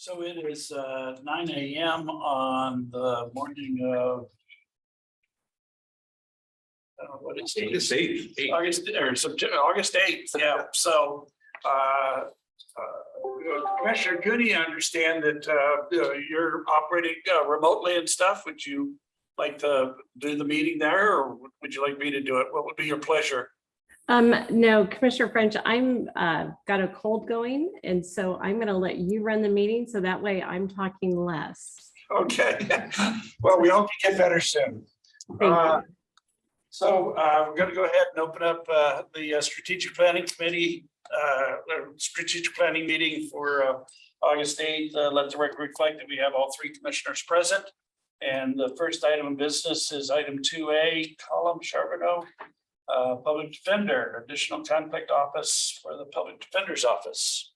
So it is 9 a.m. on the morning of what is it? August 8th. August 8th. Yeah. So Commissioner Goody, I understand that you're operating remotely and stuff. Would you like to do the meeting there, or would you like me to do it? What would be your pleasure? No, Commissioner French, I'm got a cold going, and so I'm going to let you run the meeting, so that way I'm talking less. Okay. Well, we hope you get better soon. Thank you. So we're going to go ahead and open up the Strategic Planning Committee, Strategic Planning meeting for August 8th. Let the record reflect that we have all three commissioners present. And the first item of business is item 2A, Column Charbonneau, Public Defender, additional conflict office for the Public Defender's Office.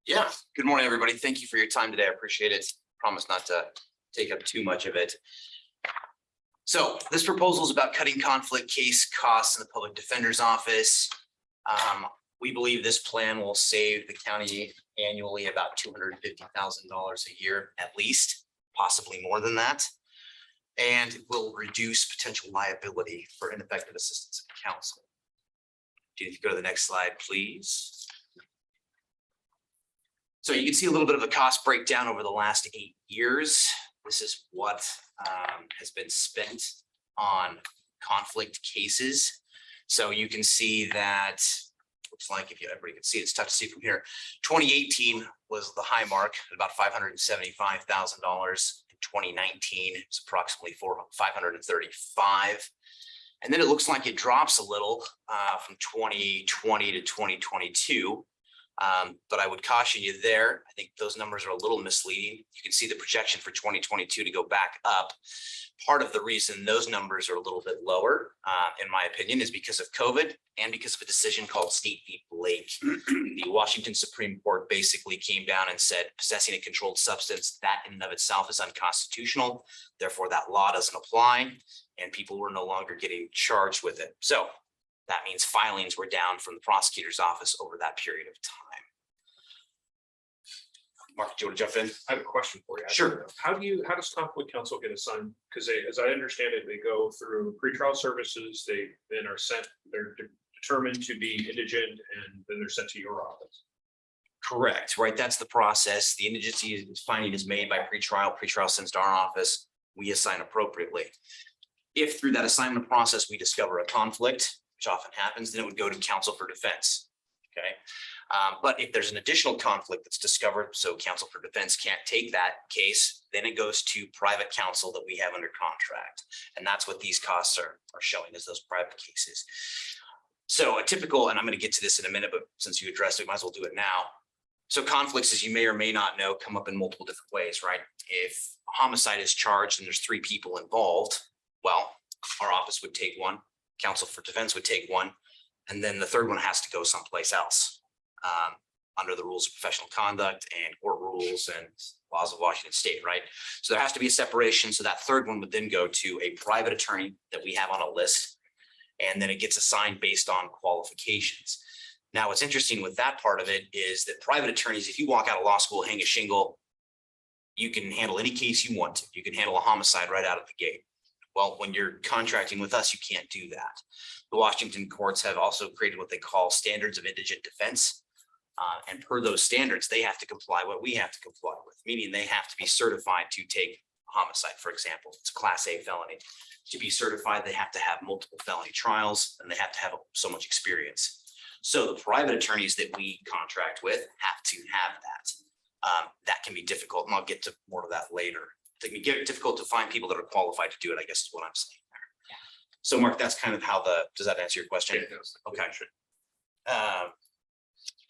Yeah, good morning, everybody. Thank you for your time today. I appreciate it. Promise not to take up too much of it. So this proposal is about cutting conflict case costs in the Public Defender's Office. We believe this plan will save the county annually about $250,000 a year, at least, possibly more than that. And it will reduce potential liability for ineffective assistance of counsel. If you go to the next slide, please. So you can see a little bit of a cost breakdown over the last 8 years. This is what has been spent on conflict cases. So you can see that, looks like if everybody can see, it's tough to see from here. 2018 was the high mark at about $575,000. 2019, it's approximately $535,000. And then it looks like it drops a little from 2020 to 2022. But I would caution you there. I think those numbers are a little misleading. You can see the projection for 2022 to go back up. Part of the reason those numbers are a little bit lower, in my opinion, is because of COVID and because of a decision called State v. Blake. The Washington Supreme Court basically came down and said possessing a controlled substance, that in and of itself is unconstitutional. Therefore, that law doesn't apply and people were no longer getting charged with it. So that means filings were down from the prosecutor's office over that period of time. Mark, do you want to jump in? I have a question for you. Sure. How does conflict counsel get assigned? Because as I understand it, they go through pretrial services. They then are sent, they're determined to be indigent, and then they're sent to your office. Correct, right? That's the process. The indigency finding is made by pretrial. Pretrial sends to our office. We assign appropriately. If through that assignment process, we discover a conflict, which often happens, then it would go to counsel for defense. Okay. But if there's an additional conflict that's discovered, so counsel for defense can't take that case, then it goes to private counsel that we have under contract. And that's what these costs are showing, is those private cases. So a typical, and I'm going to get to this in a minute, but since you addressed it, might as well do it now. So conflicts, as you may or may not know, come up in multiple different ways, right? If a homicide is charged and there's 3 people involved, well, our office would take one, counsel for defense would take one, and then the third one has to go someplace else. Under the rules of professional conduct and court rules and laws of Washington state, right? So there has to be a separation. So that third one would then go to a private attorney that we have on a list, and then it gets assigned based on qualifications. Now, what's interesting with that part of it is that private attorneys, if you walk out of law school, hang a shingle, you can handle any case you want to. You can handle a homicide right out of the gate. Well, when you're contracting with us, you can't do that. The Washington courts have also created what they call standards of indigent defense. And per those standards, they have to comply what we have to comply with, meaning they have to be certified to take homicide, for example. It's a Class A felony. To be certified, they have to have multiple felony trials and they have to have so much experience. So the private attorneys that we contract with have to have that. That can be difficult, and I'll get to more of that later. It can be difficult to find people that are qualified to do it, I guess is what I'm saying there. Yeah. So Mark, that's kind of how does that answer your question? Yeah, okay.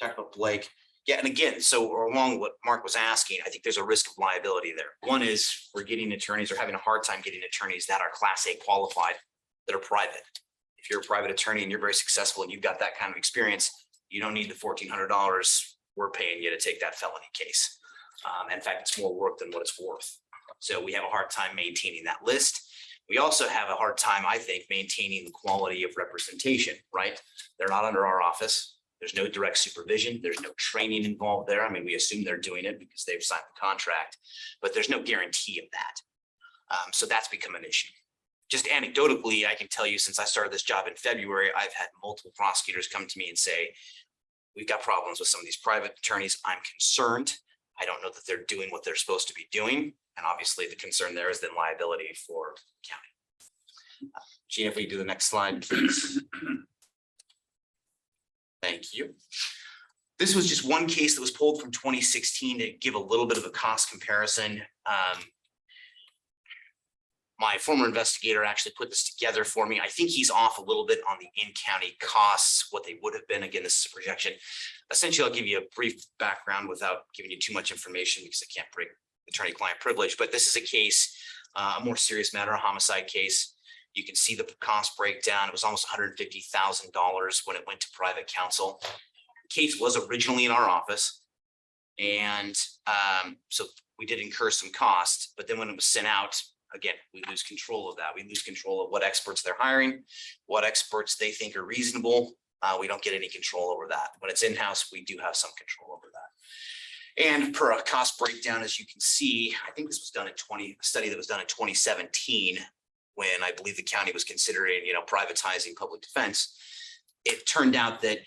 Talk about Blake. Yeah, and again, so along what Mark was asking, I think there's a risk of liability there. One is we're getting attorneys or having a hard time getting attorneys that are Class A qualified, that are private. If you're a private attorney and you're very successful and you've got that kind of experience, you don't need the $1,400 we're paying you to take that felony case. In fact, it's more work than what it's worth. So we have a hard time maintaining that list. We also have a hard time, I think, maintaining the quality of representation, right? They're not under our office. There's no direct supervision. There's no training involved there. I mean, we assume they're doing it because they've signed the contract, but there's no guarantee of that. So that's become an issue. Just anecdotally, I can tell you, since I started this job in February, I've had multiple prosecutors come to me and say, we've got problems with some of these private attorneys. I'm concerned. I don't know that they're doing what they're supposed to be doing. And obviously the concern there is then liability for county. Gina, if we do the next slide, please. Thank you. This was just one case that was pulled from 2016 to give a little bit of a cost comparison. My former investigator actually put this together for me. I think he's off a little bit on the in-county costs, what they would have been. Again, this is a projection. Essentially, I'll give you a brief background without giving you too much information because I can't break attorney-client privilege, but this is a case, a more serious matter, a homicide case. You can see the cost breakdown. It was almost $150,000 when it went to private counsel. The case was originally in our office. And so we did incur some costs, but then when it was sent out, again, we lose control of that. We lose control of what experts they're hiring, what experts they think are reasonable. We don't get any control over that. When it's in-house, we do have some control over that. And per a cost breakdown, as you can see, I think this was done in a study that was done in 2017, when I believe the county was considering, privatizing public defense. It turned out that,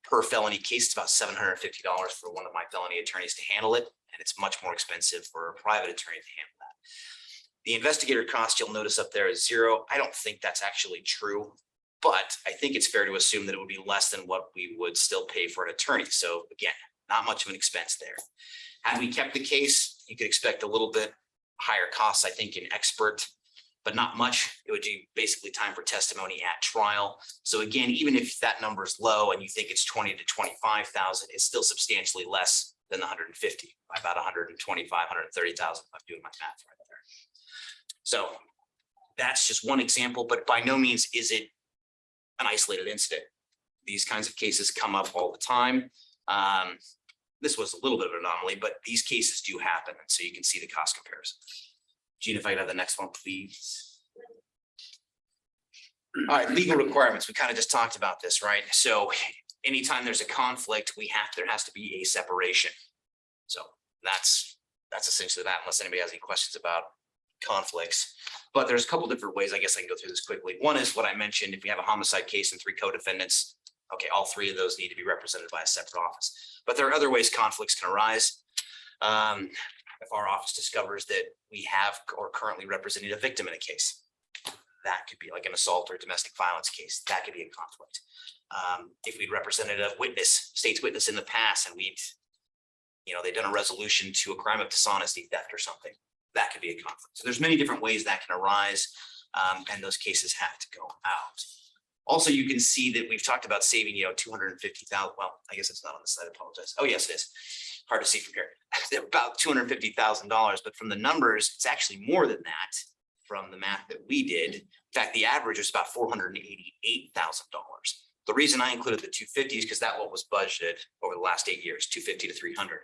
per felony case, it's about $750 for one of my felony attorneys to handle it. And it's much more expensive for a private attorney to handle that. The investigator cost, you'll notice up there, is zero. I don't think that's actually true, but I think it's fair to assume that it would be less than what we would still pay for an attorney. So again, not much of an expense there. Had we kept the case, you could expect a little bit higher costs, I think, in expert, but not much. It would be basically time for testimony at trial. So again, even if that number is low and you think it's 20 to 25,000, it's still substantially less than the 150, by about 125, 130,000. I'm doing my math right there. So that's just one example, but by no means is it an isolated incident. These kinds of cases come up all the time. This was a little bit of an anomaly, but these cases do happen. And so you can see the cost comparison. Gina, if I could have the next one, please. All right, legal requirements. We kind of just talked about this, right? So anytime there's a conflict, there has to be a separation. So that's essentially that, unless anybody has any questions about conflicts. But there's a couple different ways, I guess I can go through this quickly. One is what I mentioned. If we have a homicide case and 3 co-defendants, okay, all 3 of those need to be represented by a separate office. But there are other ways conflicts can arise. If our office discovers that we have or currently representing a victim in a case, that could be like an assault or domestic violence case. That could be a conflict. If we'd represented a state's witness in the past, and they've done a resolution to a crime of dishonesty, theft or something, that could be a conflict. So there's many different ways that can arise, and those cases have to go out. Also, you can see that we've talked about saving, $250,000. Well, I guess it's not on the slide. I apologize. Oh, yes, it is. Hard to see from here. About $250,000, but from the numbers, it's actually more than that from the math that we did. In fact, the average was about $488,000. The reason I included the 250 is because that's what was budgeted over the last 8 years, 250 to 300.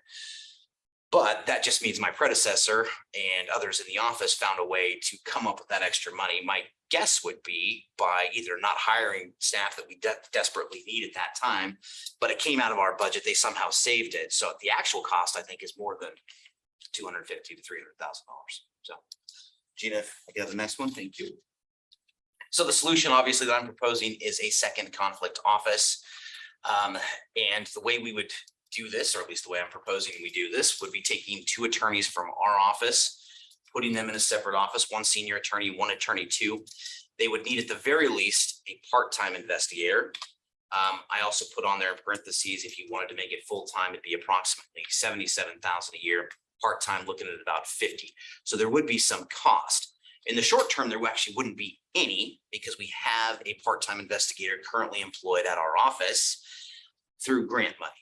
But that just means my predecessor and others in the office found a way to come up with that extra money. My guess would be by either not hiring staff that we desperately need at that time, but it came out of our budget. They somehow saved it. So the actual cost, I think, is more than $250,000 to $300,000. So Gina, if I get the next one, thank you. So the solution, obviously, that I'm proposing is a second conflict office. And the way we would do this, or at least the way I'm proposing we do this, would be taking 2 attorneys from our office, putting them in a separate office, 1 senior attorney, 1 attorney 2. They would need at the very least a part-time investigator. I also put on there in parentheses, if you wanted to make it full-time, it'd be approximately $77,000 a year. Part-time, looking at about 50. So there would be some cost. In the short term, there actually wouldn't be any, because we have a part-time investigator currently employed at our office through grant money.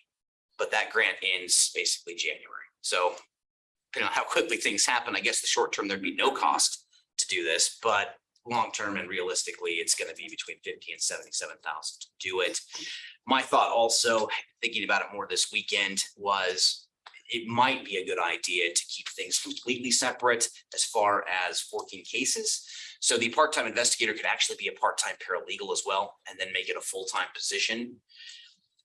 But that grant ends basically January. So depending on how quickly things happen, I guess the short term, there'd be no cost to do this, but long term and realistically, it's going to be between 50 and 77,000 to do it. My thought also, thinking about it more this weekend, was it might be a good idea to keep things completely separate as far as 14 cases. So the part-time investigator could actually be a part-time paralegal as well, and then make it a full-time position.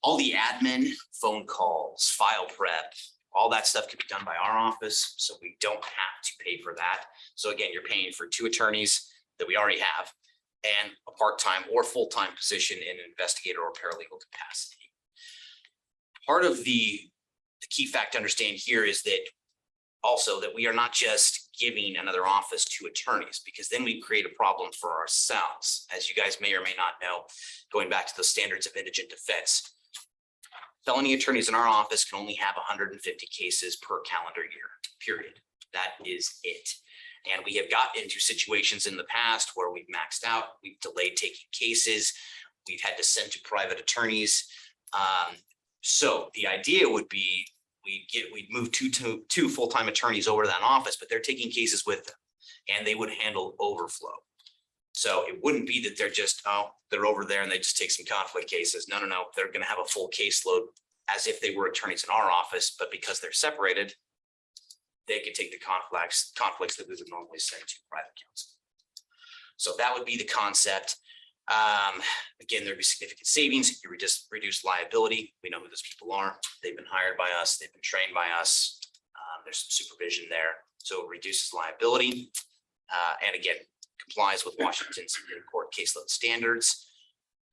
All the admin, phone calls, file prep, all that stuff can be done by our office, so we don't have to pay for that. So again, you're paying for 2 attorneys that we already have and a part-time or full-time position in an investigator or paralegal capacity. Part of the key fact to understand here is that also that we are not just giving another office 2 attorneys, because then we create a problem for ourselves. As you guys may or may not know, going back to the standards of indigent defense, felony attorneys in our office can only have 150 cases per calendar year, period. That is it. And we have got into situations in the past where we've maxed out, we've delayed taking cases, we've had to send to private attorneys. So the idea would be we'd move two full-time attorneys over to that office, but they're taking cases with them and they would handle overflow. So it wouldn't be that they're just, they're over there and they just take some conflict cases. No, they're going to have a full caseload as if they were attorneys in our office, but because they're separated, they could take the conflicts that we would normally send to private counsel. So that would be the concept. Again, there'd be significant savings. You reduce liability. We know who those people are. They've been hired by us. They've been trained by us. There's some supervision there. So it reduces liability. And again, complies with Washington's Supreme Court caseload standards.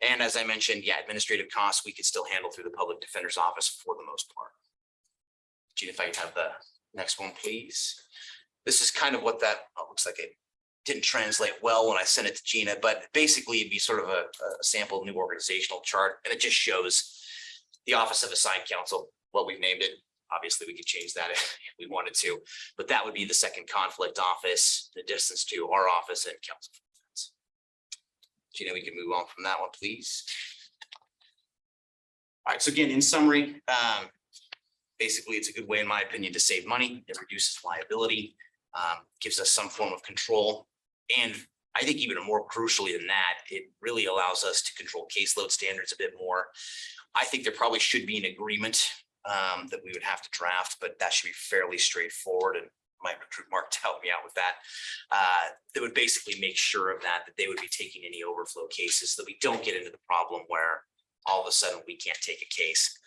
And as I mentioned, administrative costs, we could still handle through the public defender's office for the most part. Gina, if I could have the next one, please. This is kind of what that looks like. It didn't translate well when I sent it to Gina, but basically it'd be sort of a sample new organizational chart. And it just shows the Office of Assigned Counsel, what we've named it. Obviously, we could change that if we wanted to, but that would be the second conflict office, the distance to our office and counsel for defense. Gina, we can move on from that one, please. All right, so again, in summary, basically, it's a good way, in my opinion, to save money. It reduces liability, gives us some form of control. And I think even more crucially than that, it really allows us to control caseload standards a bit more. I think there probably should be an agreement that we would have to draft, but that should be fairly straightforward, and might recruit Mark to help me out with that. That would basically make sure of that they would be taking any overflow cases so that we don't get into the problem where all of a sudden we can't take a case.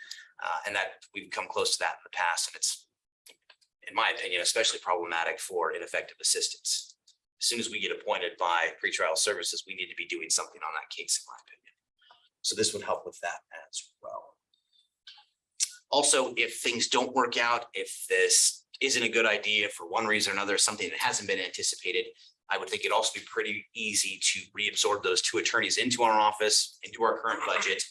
And that we've come close to that in the past, and it's, in my opinion, especially problematic for ineffective assistance. As soon as we get appointed by pretrial services, we need to be doing something on that case, in my opinion. So this would help with that as well. Also, if things don't work out, if this isn't a good idea for one reason or another, something that hasn't been anticipated, I would think it'd also be pretty easy to reabsorb those 2 attorneys into our office, into our current budget,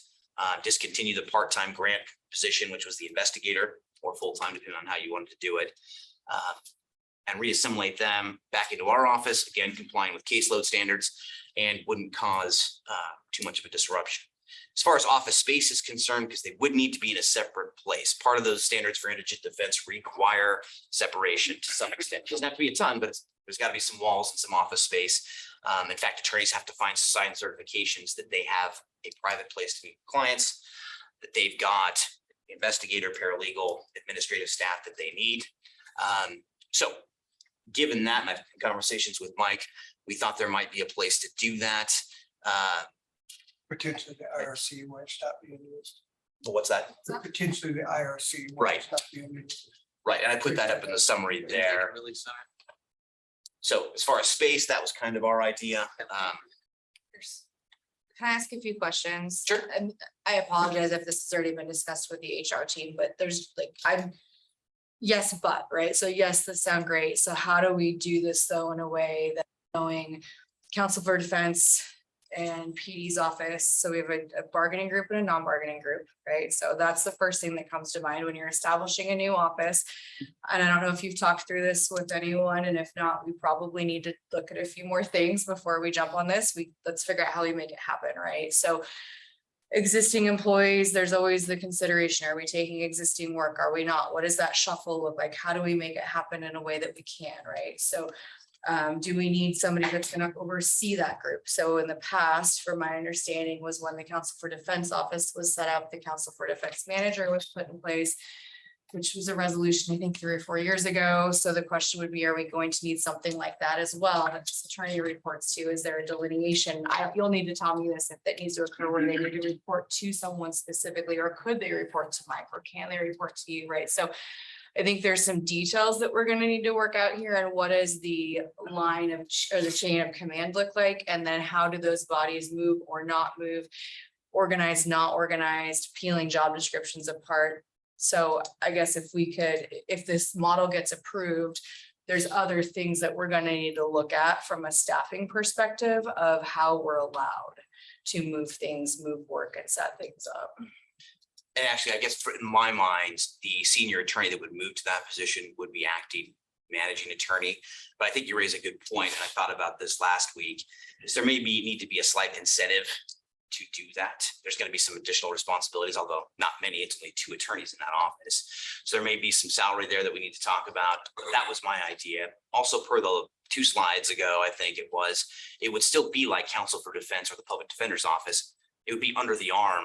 discontinue the part-time grant position, which was the investigator, or full-time, depending on how you wanted to do it, and reassimilate them back into our office, again, complying with caseload standards, and wouldn't cause too much of a disruption. As far as office space is concerned, because they would need to be in a separate place. Part of those standards for indigent defense require separation to some extent. It doesn't have to be a ton, but there's got to be some walls and some office space. In fact, attorneys have to find sign certifications that they have a private place to meet clients, that they've got investigator, paralegal, administrative staff that they need. So given that, and I've had conversations with Mike, we thought there might be a place to do that. Potentially the IRC might stop being used. But what's that? Potentially the IRC Right. might stop being used. Right, and I put that up in the summary there. So as far as space, that was kind of our idea. Can I ask a few questions? Sure. And I apologize if this has already been discussed with the HR team, but there's yes, but, right? So yes, this sounds great. So how do we do this though in a way that knowing counsel for defense and PD's office? So we have a bargaining group and a non-bargaining group, right? So that's the first thing that comes to mind when you're establishing a new office. And I don't know if you've talked through this with anyone, and if not, we probably need to look at a few more things before we jump on this. Let's figure out how we make it happen, right? So existing employees, there's always the consideration, are we taking existing work? Are we not? What does that shuffle look like? How do we make it happen in a way that we can, right? So do we need somebody that's going to oversee that group? So in the past, from my understanding, was when the counsel for defense office was set up, the counsel for defense manager was put in place. which was a resolution, I think 3 or 4 years ago. So the question would be, are we going to need something like that as well? That this attorney reports to, is there a delineation? You'll need to tell me this if that needs to occur, where they need to report to someone specifically, or could they report to Mike, or can they report to you, right? So I think there's some details that we're gonna need to work out here, and what is the line of, or the chain of command look like? And then how do those bodies move or not move? Organized, not organized, peeling job descriptions apart. So I guess if we could, if this model gets approved, there's other things that we're gonna need to look at from a staffing perspective of how we're allowed to move things, move work, and set things up. And actually, I guess in my mind, the senior attorney that would move to that position would be acting managing attorney. But I think you raise a good point, and I thought about this last week, is there need to be a slight incentive to do that. There's going to be some additional responsibilities, although not many. It's only 2 attorneys in that office. So there may be some salary there that we need to talk about. That was my idea. Also, per the 2 slides ago, I think it would still be like counsel for defense or the public defender's office. It would be under the arm,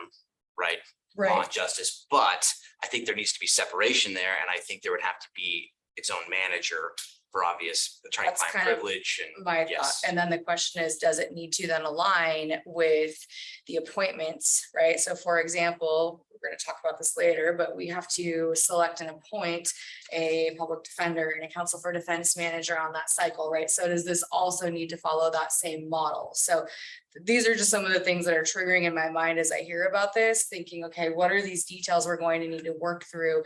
right? Law and justice, but I think there needs to be separation there, and I think there would have to be its own manager for obvious attorney-client privilege. And my thought. And then the question is, does it need to then align with the appointments, right? So for example, we're going to talk about this later, but we have to select and appoint a public defender and a counsel for defense manager on that cycle, right? So does this also need to follow that same model? So these are just some of the things that are triggering in my mind as I hear about this, thinking, okay, what are these details we're going to need to work through?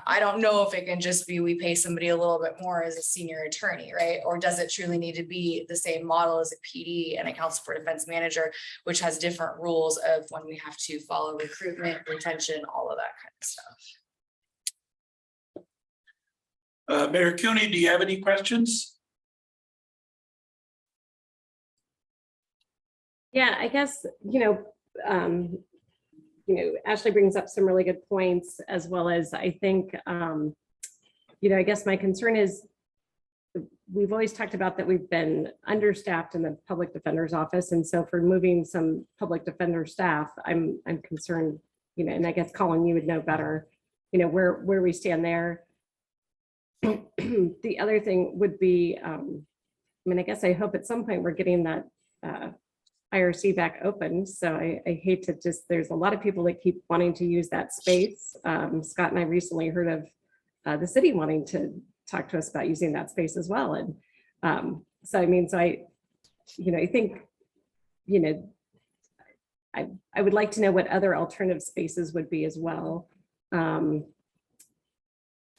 I don't know if it can just be we pay somebody a little bit more as a senior attorney, right? Or does it truly need to be the same model as a PD and a counsel for defense manager, which has different rules of when we have to follow recruitment, retention, all of that kind of stuff. Mayor Cooney, do you have any questions? Yeah, I guess, Ashley brings up some really good points, as well as I think, I guess my concern is we've always talked about that we've been understaffed in the public defender's office. And so for moving some public defender staff, I'm concerned, and I guess Colin, you would know better, where we stand there. The other thing would be, I guess I hope at some point we're getting that IRC back open. So I hate to there's a lot of people that keep wanting to use that space. Scott and I recently heard of the city wanting to talk to us about using that space as well. And I think, I would like to know what other alternative spaces would be as well.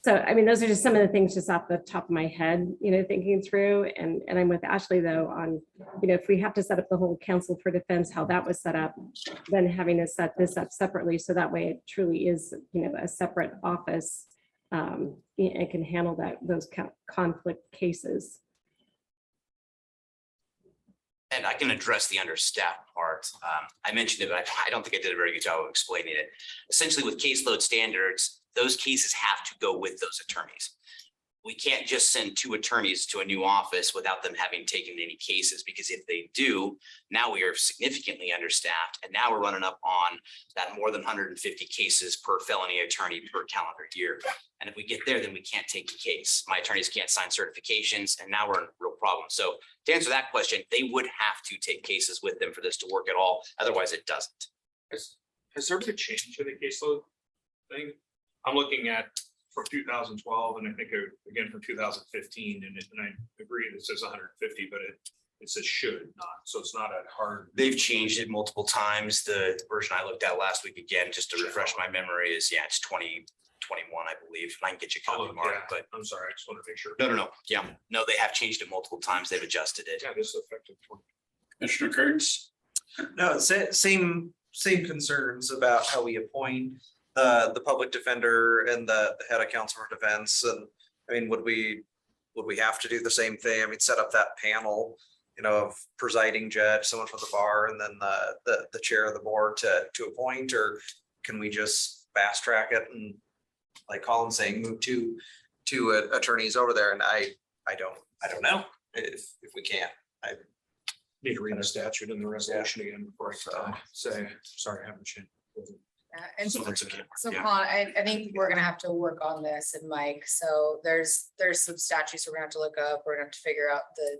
Those are just some of the things just off the top of my head, thinking through, and I'm with Ashley though on, if we have to set up the whole counsel for defense, how that was set up, then having to set this up separately. So that way it truly is, a separate office and can handle those conflict cases. And I can address the understaffed part. I mentioned it, but I don't think I did a very good job of explaining it. Essentially with caseload standards, those cases have to go with those attorneys. We can't just send 2 attorneys to a new office without them having taken any cases, because if they do, now we are significantly understaffed. And now we're running up on that more than 150 cases per felony attorney per calendar year. And if we get there, then we can't take the case. My attorneys can't sign certifications, and now we're in a real problem. So to answer that question, they would have to take cases with them for this to work at all. Otherwise it doesn't. Has there been a change in the caseload thing? I'm looking at from 2012, and I think again from 2015, and I agree that it says 150, but it says should not, so it's not a hard. They've changed it multiple times. The version I looked at last week, again, just to refresh my memory, is it's 2021, I believe. I can get you a copy, Mark, but I'm sorry, I just want to make sure. No. Yeah, no, they have changed it multiple times. They've adjusted it. Yeah, this is effective 20. Commissioner Kearns? No, same concerns about how we appoint the public defender and the head of counsel for defense. And would we have to do the same thing? Set up that panel, of presiding judge, someone from the bar, and then the chair of the board to appoint, or can we just fast track it and, like Colin's saying, move two attorneys over there? And I don't know if we can't. I Need to read the statute and the resolution again before I say, sorry, I haven't changed. And So that's okay. so Yeah. Paul, I think we're gonna have to work on this, and Mike, so there's some statutes we're gonna have to look up, we're gonna have to figure out the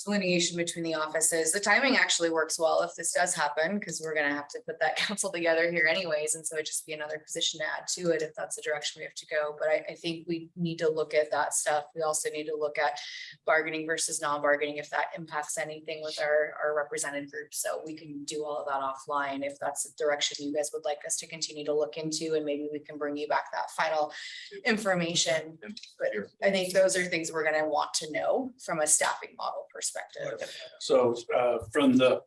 delineation between the offices. The timing actually works well if this does happen, because we're gonna have to put that council together here anyways, and so it'd just be another position to add to it if that's the direction we have to go. But I think we need to look at that stuff. We also need to look at bargaining versus non-bargaining, if that impacts anything with our represented groups. So we can do all of that offline if that's the direction you guys would like us to continue to look into, and maybe we can bring you back that final information. But I think those are things we're gonna want to know from a staffing model perspective. So from the,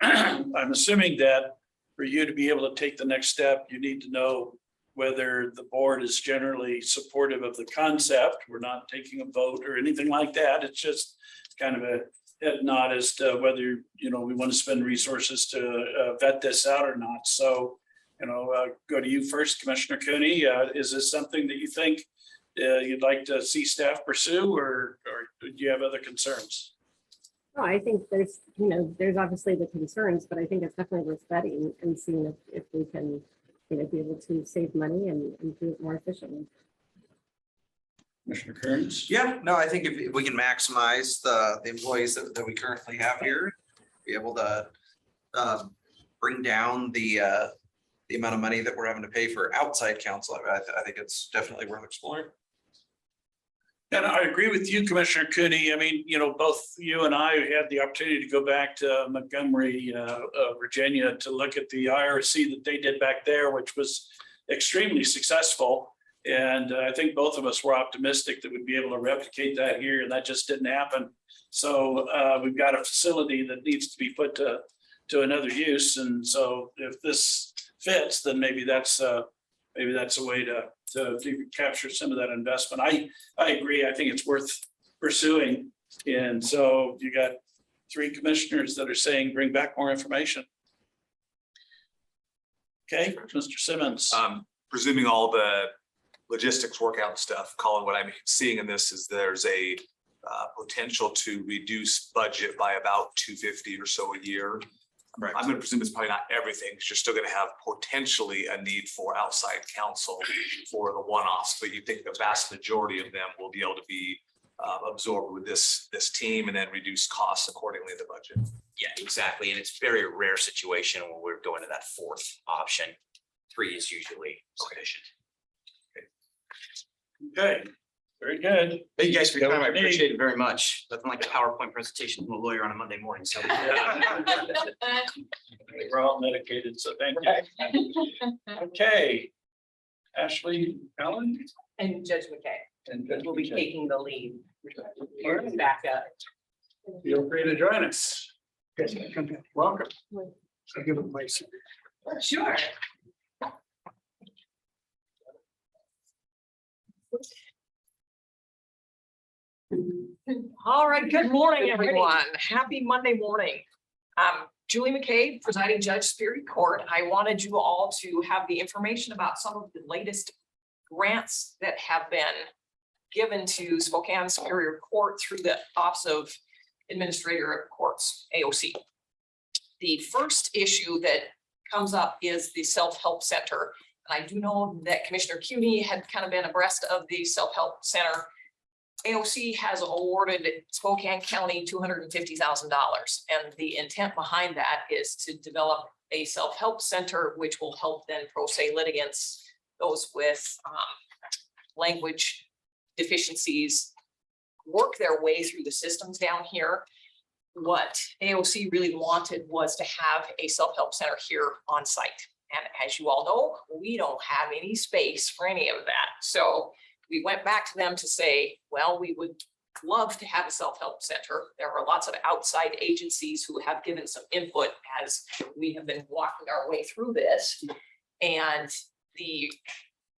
I'm assuming that for you to be able to take the next step, you need to know whether the board is generally supportive of the concept. We're not taking a vote or anything like that. It's just kind of a head nod as to whether, you know, we want to spend resources to vet this out or not. So, you know, go to you first, Commissioner Cooney. Is this something that you think you'd like to see staff pursue, or do you have other concerns? No, I think there's, you know, there's obviously the concerns, but I think it's definitely worth vetting and seeing if we can, you know, be able to save money and do it more efficiently. Commissioner Kearns? Yeah, no, I think if we can maximize the employees that we currently have here, be able to bring down the amount of money that we're having to pay for outside counsel, I think it's definitely worth exploring. And I agree with you, Commissioner Cooney. I mean, you know, both you and I had the opportunity to go back to Montgomery, Virginia, to look at the IRC that they did back there, which was extremely successful. And I think both of us were optimistic that we'd be able to replicate that here, and that just didn't happen. So we've got a facility that needs to be put to another use. And so if this fits, then maybe that's a way to capture some of that investment. I agree. I think it's worth pursuing. And so you got 3 commissioners that are saying, bring back more information. Okay, Mr. Simmons. Presuming all the logistics work out and stuff, Colin, what I'm seeing in this is there's a potential to reduce budget by about 250 or so a year. Right. I'm gonna presume it's probably not everything, because you're still gonna have potentially a need for outside counsel for the one-offs, but you think the vast majority of them will be able to be absorbed with this team and then reduce costs accordingly in the budget. Yeah, exactly. And it's very rare situation when we're going to that 4th option. 3 is usually sufficient. Okay, very good. Thank you guys for your time. I Me. appreciate it very much. Nothing like a PowerPoint presentation from a lawyer on a Monday morning. So We're all medicated, so thank you. Okay. Ashley Allen And Judge McKay and Judge will be McKay. taking the lead. Here's back up. Feel free to join us. Welcome. So give it my. Sure. All right, good morning, everyone. Happy Monday morning. Julie McKay, presiding judge, Superior Court. I wanted you all to have the information about some of the latest grants that have been given to Spokane Superior Court through the Office of Administrator of Courts, AOC. The first issue that comes up is the Self-Help Center. And I do know that Commissioner Cuney had kind of been abreast of the Self-Help Center. AOC has awarded Spokane County $250,000. And the intent behind that is to develop a self-help center, which will help then pro se litigants, those with language deficiencies, work their way through the systems down here. What AOC really wanted was to have a self-help center here on site. And as you all know, we don't have any space for any of that. So we went back to them to say, well, we would love to have a self-help center. There are lots of outside agencies who have given some input as we have been walking our way through this. And the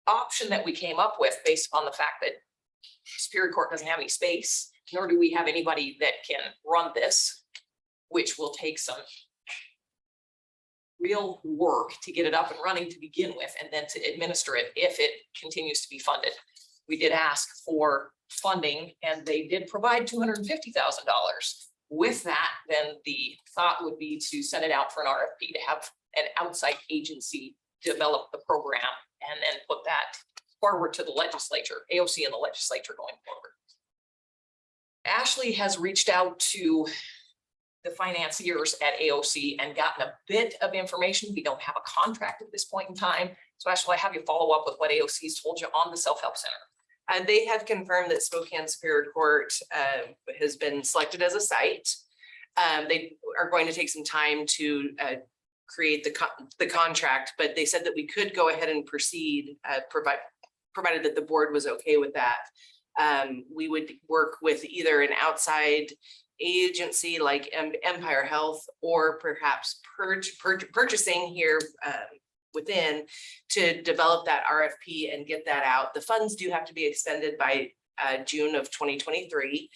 option that we came up with, based upon the fact that Superior Court doesn't have any space, nor do we have anybody that can run this, which will take some real work to get it up and running to begin with, and then to administer it if it continues to be funded. We did ask for funding and they did provide $250,000. With that, then the thought would be to send it out for an RFP to have an outside agency develop the program and then put that forward to the legislature, AOC and the legislature going forward. Ashley has reached out to the financiers at AOC and gotten a bit of information. We don't have a contract at this point in time. So Ashley, I have you follow up with what AOC's told you on the self-help center. And they have confirmed that Spokane Superior Court has been selected as a site. They are going to take some time to create the contract, but they said that we could go ahead and proceed, provided that the board was okay with that. We would work with either an outside agency like Empire Health or perhaps purchasing here within to develop that RFP and get that out. The funds do have to be expended by June of 2023.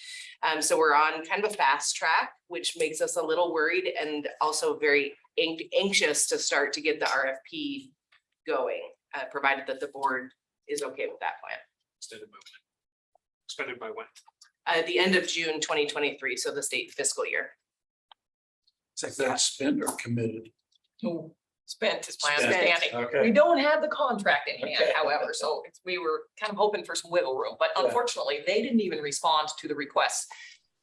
So we're on kind of a fast track, which makes us a little worried and also very anxious to start to get the RFP going, provided that the board is okay with that plan. Expended by when? At the end of June 2023, so the state fiscal year. Is that spent or committed? No, spent is my Spent. understanding. Okay. We don't have the contract in hand, Okay. however, so we were kind of hoping for some wiggle room, but Yeah. unfortunately, they didn't even respond to the request.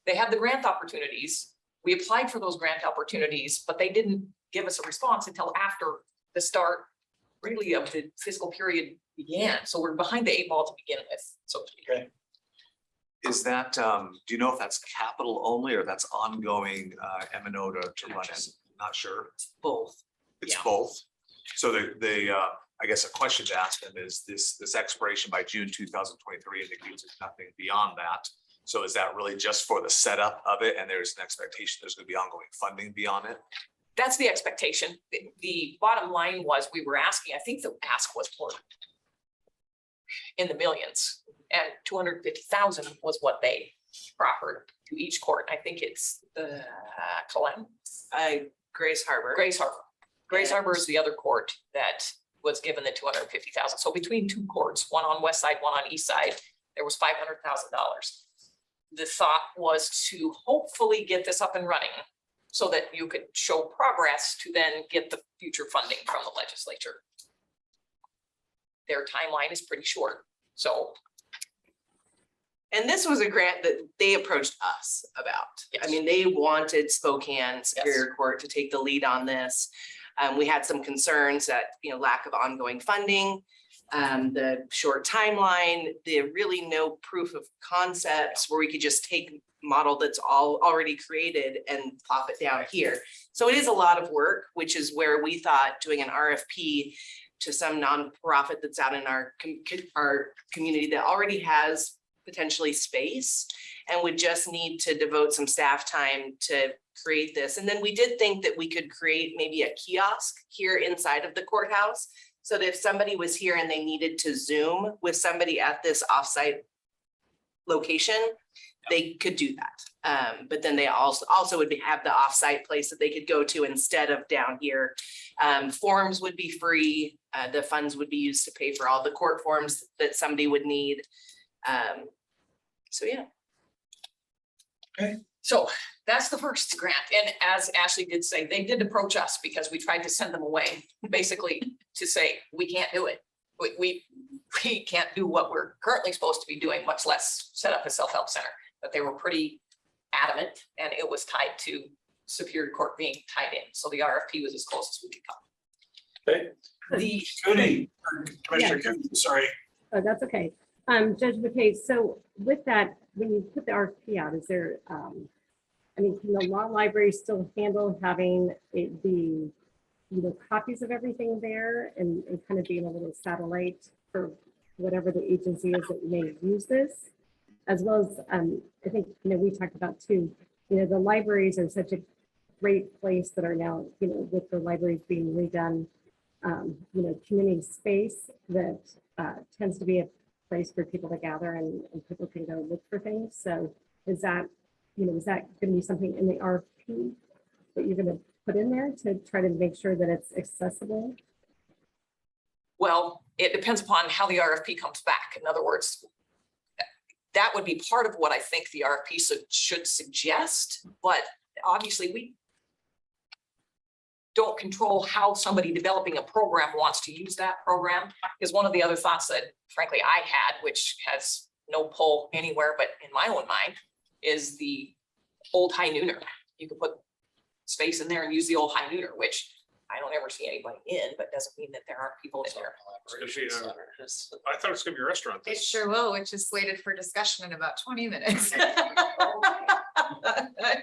They had the grant opportunities. We applied for those grant opportunities, but they didn't give us a response until after the start really of the fiscal period began. So we're behind the 8 ball to begin with, so to speak. Okay. Is that, do you know if that's capital only or that's ongoing M and O to run it? Not sure. Both. It's Yeah. both. So I guess a question to ask them is this expiration by June 2023 indicates there's nothing beyond that. So is that really just for the setup of it? And there's an expectation there's going to be ongoing funding beyond it? That's the expectation. The bottom line was we were asking, I think the ask was for in the millions, and 250,000 was what they proffered to each court. I think it's the Grace Harbor. Grace Harbor. Grace Yeah. Harbor is the other court that was given the 250,000. So between two courts, one on west side, one on east side, there was $500,000. The thought was to hopefully get this up and running so that you could show progress to then get the future funding from the legislature. Their timeline is pretty short, so. And this was a grant that they approached us about. I Yes. mean, they wanted Spokane Superior Court to take the lead on this. We had some concerns that, lack of ongoing funding, the short timeline, the really no proof of concepts where we could just take model that's already created and plop it down here. So it is a lot of work, which is where we thought doing an RFP to some nonprofit that's out in our community that already has potentially space and would just need to devote some staff time to create this. And then we did think that we could create maybe a kiosk here inside of the courthouse. So that if somebody was here and they needed to Zoom with somebody at this offsite location, they could do that. But then they also would have the offsite place that they could go to instead of down here. Forms would be free. The funds would be used to pay for all the court forms that somebody would need. So yeah. So that's the first grant. And as Ashley did say, they did approach us because we tried to send them away, basically to say, we can't do it. We can't do what we're currently supposed to be doing, much less set up a self-help center. But they were pretty adamant and it was tied to Superior Court being tied in. So the RFP was as close as we could come. Okay. The Goody, Commissioner Goody, sorry. Oh, that's okay. Judge McKay, so with that, when you put the RFP out, is there, can the law library still handle having the copies of everything there and kind of being a little satellite for whatever the agency is that may use this? As well as, I think, we talked about too, the libraries are such a great place that are now, with the libraries being redone, community space that tends to be a place for people to gather and people can go look for things. So is that going to be something in the RFP that you're going to put in there to try to make sure that it's accessible? Well, it depends upon how the RFP comes back. In other words, that would be part of what I think the RFP should suggest, but obviously don't control how somebody developing a program wants to use that program. Because one of the other thoughts that frankly I had, which has no pull anywhere but in my own mind, is the old high nooner. You could put space in there and use the old high nooner, which I don't ever see anybody in, but doesn't mean that there aren't people in there. I thought it was gonna be a restaurant. It sure will, which is slated for discussion in about 20 minutes.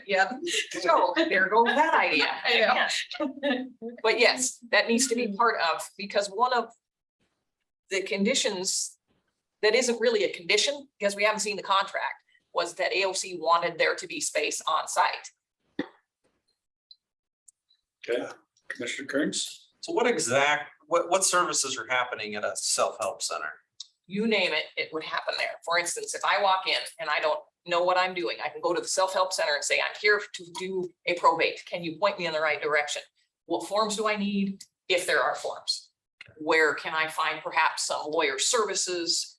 Yeah, so there goes that idea. I But yes, that needs to be part of, because one of the conditions that isn't really a condition, because we haven't seen the contract, was that AOC wanted there to be space on site. Okay, Commissioner Kearns? So what services are happening at a self-help center? You name it, it would happen there. For instance, if I walk in and I don't know what I'm doing, I can go to the self-help center and say, I'm here to do a probate. Can you point me in the right direction? What forms do I need? If there are forms. Where can I find perhaps some lawyer services?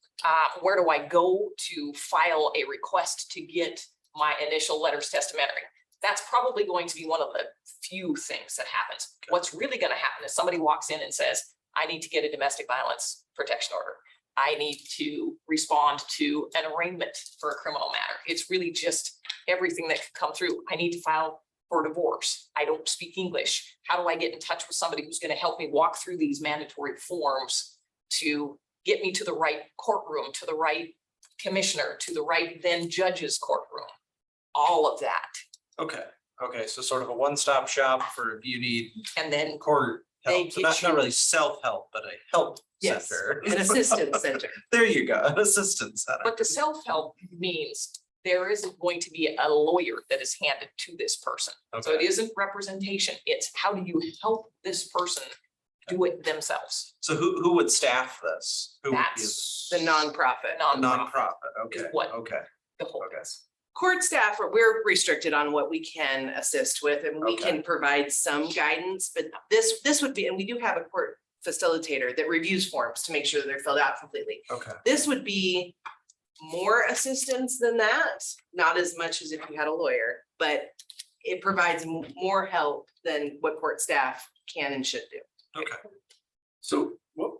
Where do I go to file a request to get my initial letters testamentary? That's probably going to be one of the few things that happens. What's really going to happen is somebody walks in and says, I need to get a domestic violence protection order. I need to respond to an arraignment for a criminal matter. It's really just everything that could come through. I need to file for divorce. I don't speak English. How do I get in touch with somebody who's going to help me walk through these mandatory forms to get me to the right courtroom, to the right commissioner, to the right then judge's courtroom? All of that. Okay, so sort of a one-stop shop for if you need And then court They help, so get not you- really self-help, but a help Yes, center. an assistance center. There you go, an assistance center. But the self-help means there isn't going to be a lawyer that is handed to this person. So it Okay. isn't representation. It's how do you help this person do it themselves? So who would staff this? Who would be That's The nonprofit. a nonprofit? Okay, what- okay, The whole. okay. Court staff, we're restricted on what we can assist with, and we Okay. can provide some guidance, but this would be, and we do have a court facilitator that reviews forms to make sure that they're filled out completely. Okay. This would be more assistance than that, not as much as if you had a lawyer, but it provides more help than what court staff can and should do. Okay. So, what,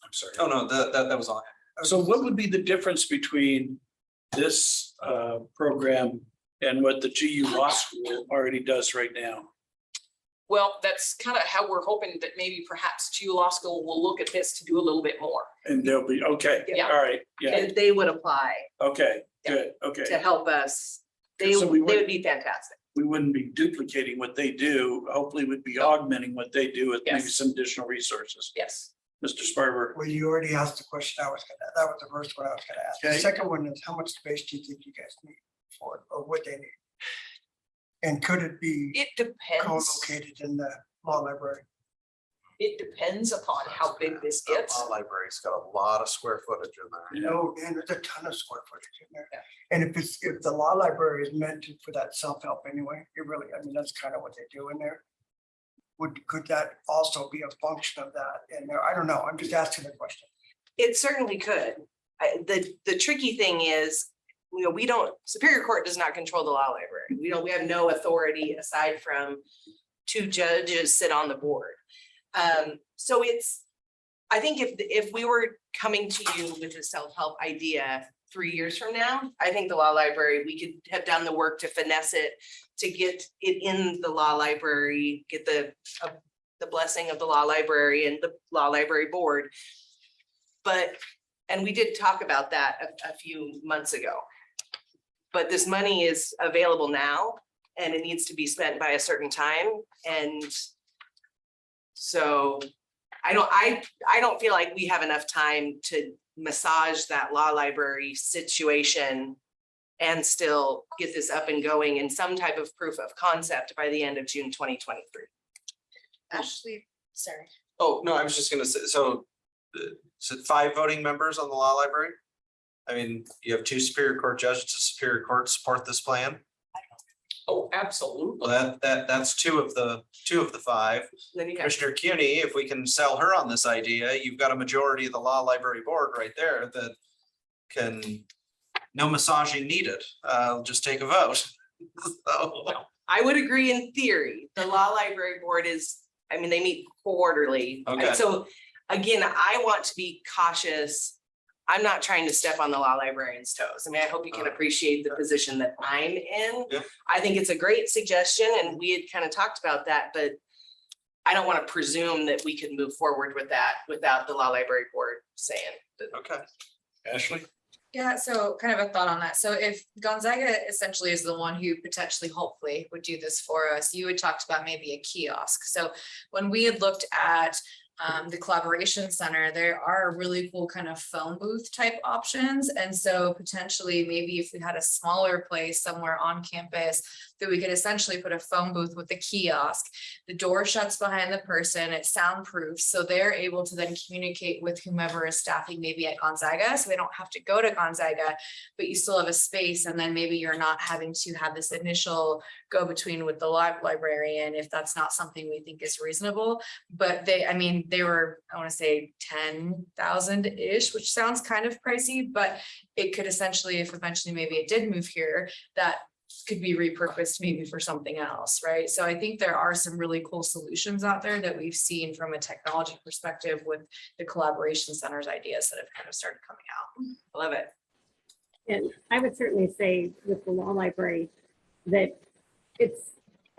I'm sorry. Oh, no, that was all. So what would be the difference between this program and what the GU Law School already does right now? Well, that's kind of how we're hoping that maybe perhaps GU Law School will look at this to do a little bit more. And they'll be, okay, Yeah. all right, yeah, And they would apply okay, Yeah. good, to okay. help us. They So we would be fantastic. We wouldn't be duplicating what they do, hopefully we'd be augmenting what they do with maybe Yes. some additional resources. Yes. Mr. Sparber, Well, you already asked the question I was gonna, that was the first one I was gonna ask. The Okay. second one is how much space do you think you guys need for it, or what they need? And could it be It depends. co-located in the law library? It depends upon how big this gets. Our library's got a lot of square footage in there. No, and there's a ton of square footage in there. Yeah. And if the law library is meant to, for that self-help anyway, it really, I mean, that's kind of what they do in there. Could that also be a function of that in there? I don't know. I'm just asking the question. It certainly could. The tricky thing is, we don't, Superior Court does not control the law library. We have no authority aside from two judges sit on the board. So I think if we were coming to you with a self-help idea 3 years from now, I think the law library, we could have done the work to finesse it, to get it in the law library, get the blessing of the law library and the law library board. And we did talk about that a few months ago. But this money is available now and it needs to be spent by a certain time. And so I don't feel like we have enough time to massage that law library situation and still get this up and going in some type of proof of concept by the end of June 2023. Ashley, sorry. Oh, no, I was just gonna say, so is it 5 voting members on the law library? I mean, you have 2 Superior Court judges to Superior Court support this plan. Oh, absolutely. Well, that's two of the 5. Then you have, Commissioner CUNY, if we can sell her on this idea, you've got a majority of the law library board right there that can, no massaging needed, just take a vote. So, I would agree in theory, the law library board is I mean, they meet quarterly. Okay. So again, I want to be cautious. I'm not trying to step on the law librarian's toes. I mean, I hope you can appreciate the position that I'm in. Yeah. I think it's a great suggestion and we had kind of talked about that, but I don't want to presume that we can move forward with that without the law library board saying. Okay. Ashley? Yeah, so kind of a thought on that. So if Gonzaga essentially is the one who potentially, hopefully would do this for us, you had talked about maybe a kiosk. So when we had looked at the collaboration center, there are really cool kind of phone booth type options. And so potentially maybe if we had a smaller place somewhere on campus that we could essentially put a phone booth with a kiosk, the door shuts behind the person, it's soundproof. So they're able to then communicate with whomever is staffing maybe at Gonzaga. So they don't have to go to Gonzaga, but you still have a space. And then maybe you're not having to have this initial go between with the librarian if that's not something we think is reasonable. But they, I mean, they were, I want to say 10,000-ish, which sounds kind of pricey, but it could essentially, if eventually maybe it did move here, that could be repurposed maybe for something else, right? So I think there are some really cool solutions out there that we've seen from a technology perspective with the collaboration centers ideas that have kind of started coming out. I love it. And I would certainly say with the law library that it's,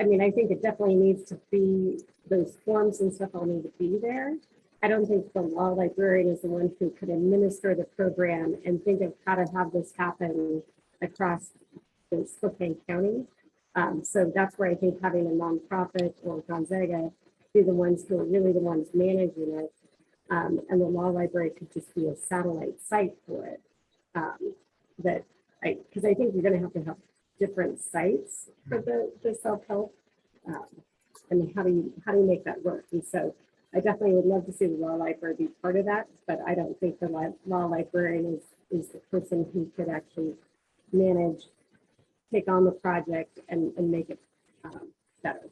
I mean, I think it definitely needs to be, those forms and stuff all need to be there. I don't think the law librarian is the one who could administer the program and think of how to have this happen across the Spokane County. So that's where I think having a nonprofit or Gonzaga be the ones who are really the ones managing it. And the law library could just be a satellite site for it. Because I think you're going to have different sites for the self-help. And how do you make that work? And so I definitely would love to see the law library be part of that, but I don't think the law librarian is the person who could actually manage, take on the project and make it better.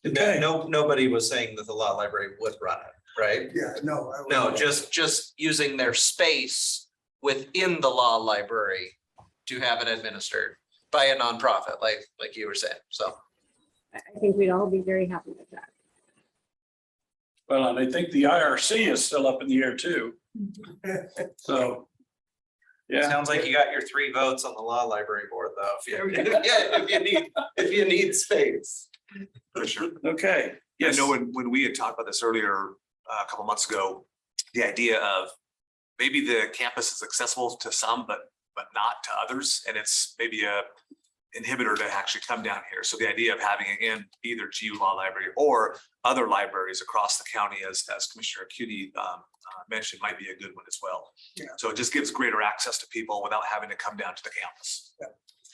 Okay. No, nobody was saying that the law library would run it, right? Yeah, no. I would- No, just using their space within the law library to have it administered by a nonprofit, like you were saying, so. I think we'd all be very happy with that. Well, and I think the IRC is still up in the air too. So. Yeah, Sounds like you got your 3 votes on the law library board though, if you need space. For sure. okay. I Yes. know when we had talked about this earlier, a couple months ago, the idea of maybe the campus is accessible to some, but not to others. And it's maybe a inhibitor to actually come down here. So the idea of having it in either GU Law Library or other libraries across the county, as Commissioner Cutie mentioned, might be a good one as well. Yeah. So it just gives greater access to people without having to come down to the campus.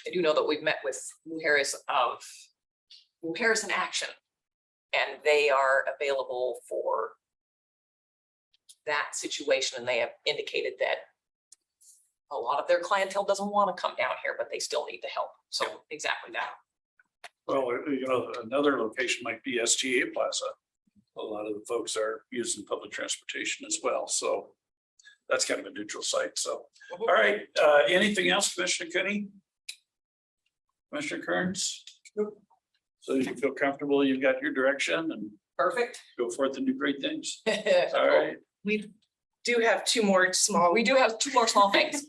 I do know that we've met with New Harris in Action. And they are available for that situation. And they have indicated that a lot of their clientele doesn't want to come down here, but they still need the help. So exactly that. Well, you know, another location might be SGA Plaza. A lot of the folks are using public transportation as well. So that's kind of a neutral site. So, all right, anything else, Commissioner Kenny? Commissioner Kearns? So you feel comfortable, you've got your direction and Perfect. go forth and do great things. All right. We do have 2 more small. We do have 2 more small things.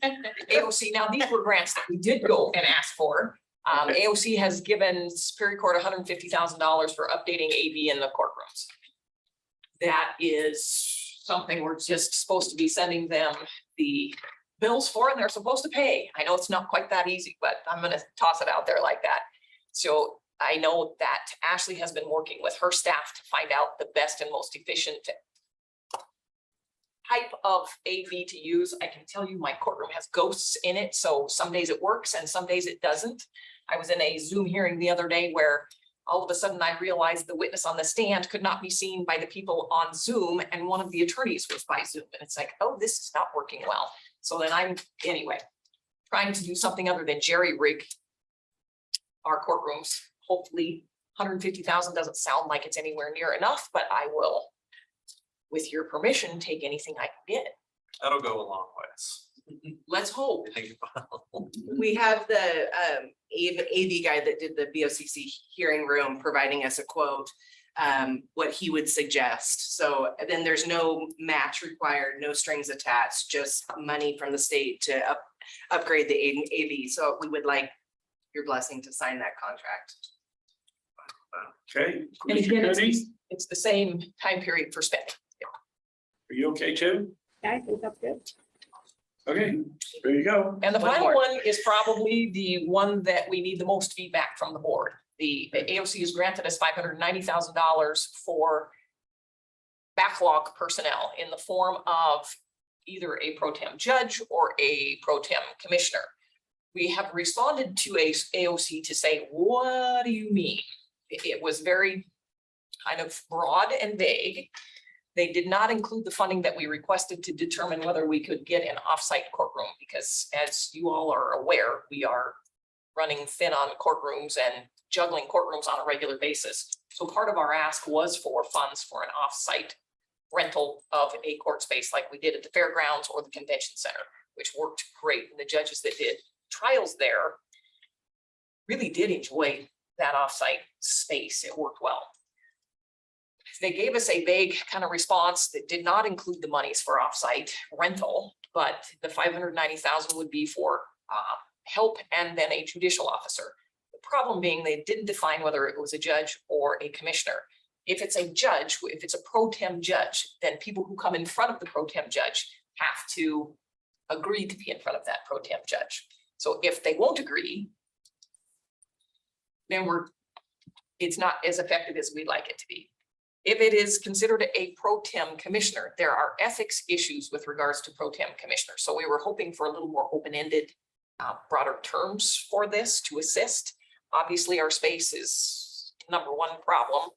AOC, now these were grants that we did go and ask for. AOC has given Superior Court $150,000 for updating AV in the courtrooms. That is something we're just supposed to be sending them the bills for, and they're supposed to pay. I know it's not quite that easy, but I'm gonna toss it out there like that. So I know that Ashley has been working with her staff to find out the best and most efficient type of AV to use. I can tell you my courtroom has ghosts in it, so some days it works and some days it doesn't. I was in a Zoom hearing the other day where all of a sudden I realized the witness on the stand could not be seen by the people on Zoom, and one of the attorneys was by Zoom. And it's like, oh, this is not working well. So then I'm, anyway, trying to do something other than jerry rig our courtrooms. Hopefully 150,000 doesn't sound like it's anywhere near enough, but I will, with your permission, take anything I can get. That'll go a long ways. Let's hope. We have the AV guy that did the BOCC hearing room providing us a quote, what he would suggest. So then there's no match required, no strings attached, just money from the state to upgrade the AV. So we would like your blessing to sign that contract. Okay. And again, Commissioner it's the same time period for spending. are you okay too? Yeah, I think that's good. Okay, there you go. And the One final more. one is probably the one that we need the most feedback from the board. The AOC has granted us $590,000 for backlog personnel in the form of either a pro tem judge or a pro tem commissioner. We have responded to a AOC to say, what do you mean? It was very kind of broad and vague. They did not include the funding that we requested to determine whether we could get an offsite courtroom, because as you all are aware, we are running thin on courtrooms and juggling courtrooms on a regular basis. So part of our ask was for funds for an offsite rental of a court space like we did at the fairgrounds or the convention center, which worked great. And the judges that did trials there really did enjoy that offsite space. It worked well. They gave us a vague kind of response that did not include the monies for offsite rental, but the 590,000 would be for help and then a judicial officer. The problem being they didn't define whether it was a judge or a commissioner. If it's a judge, if it's a pro tem judge, then people who come in front of the pro tem judge have to agree to be in front of that pro tem judge. So if they won't agree, then it's not as effective as we'd like it to be. If it is considered a pro tem commissioner, there are ethics issues with regards to pro tem commissioners. So we were hoping for a little more open-ended, broader terms for this to assist. Obviously, our space is number one problem,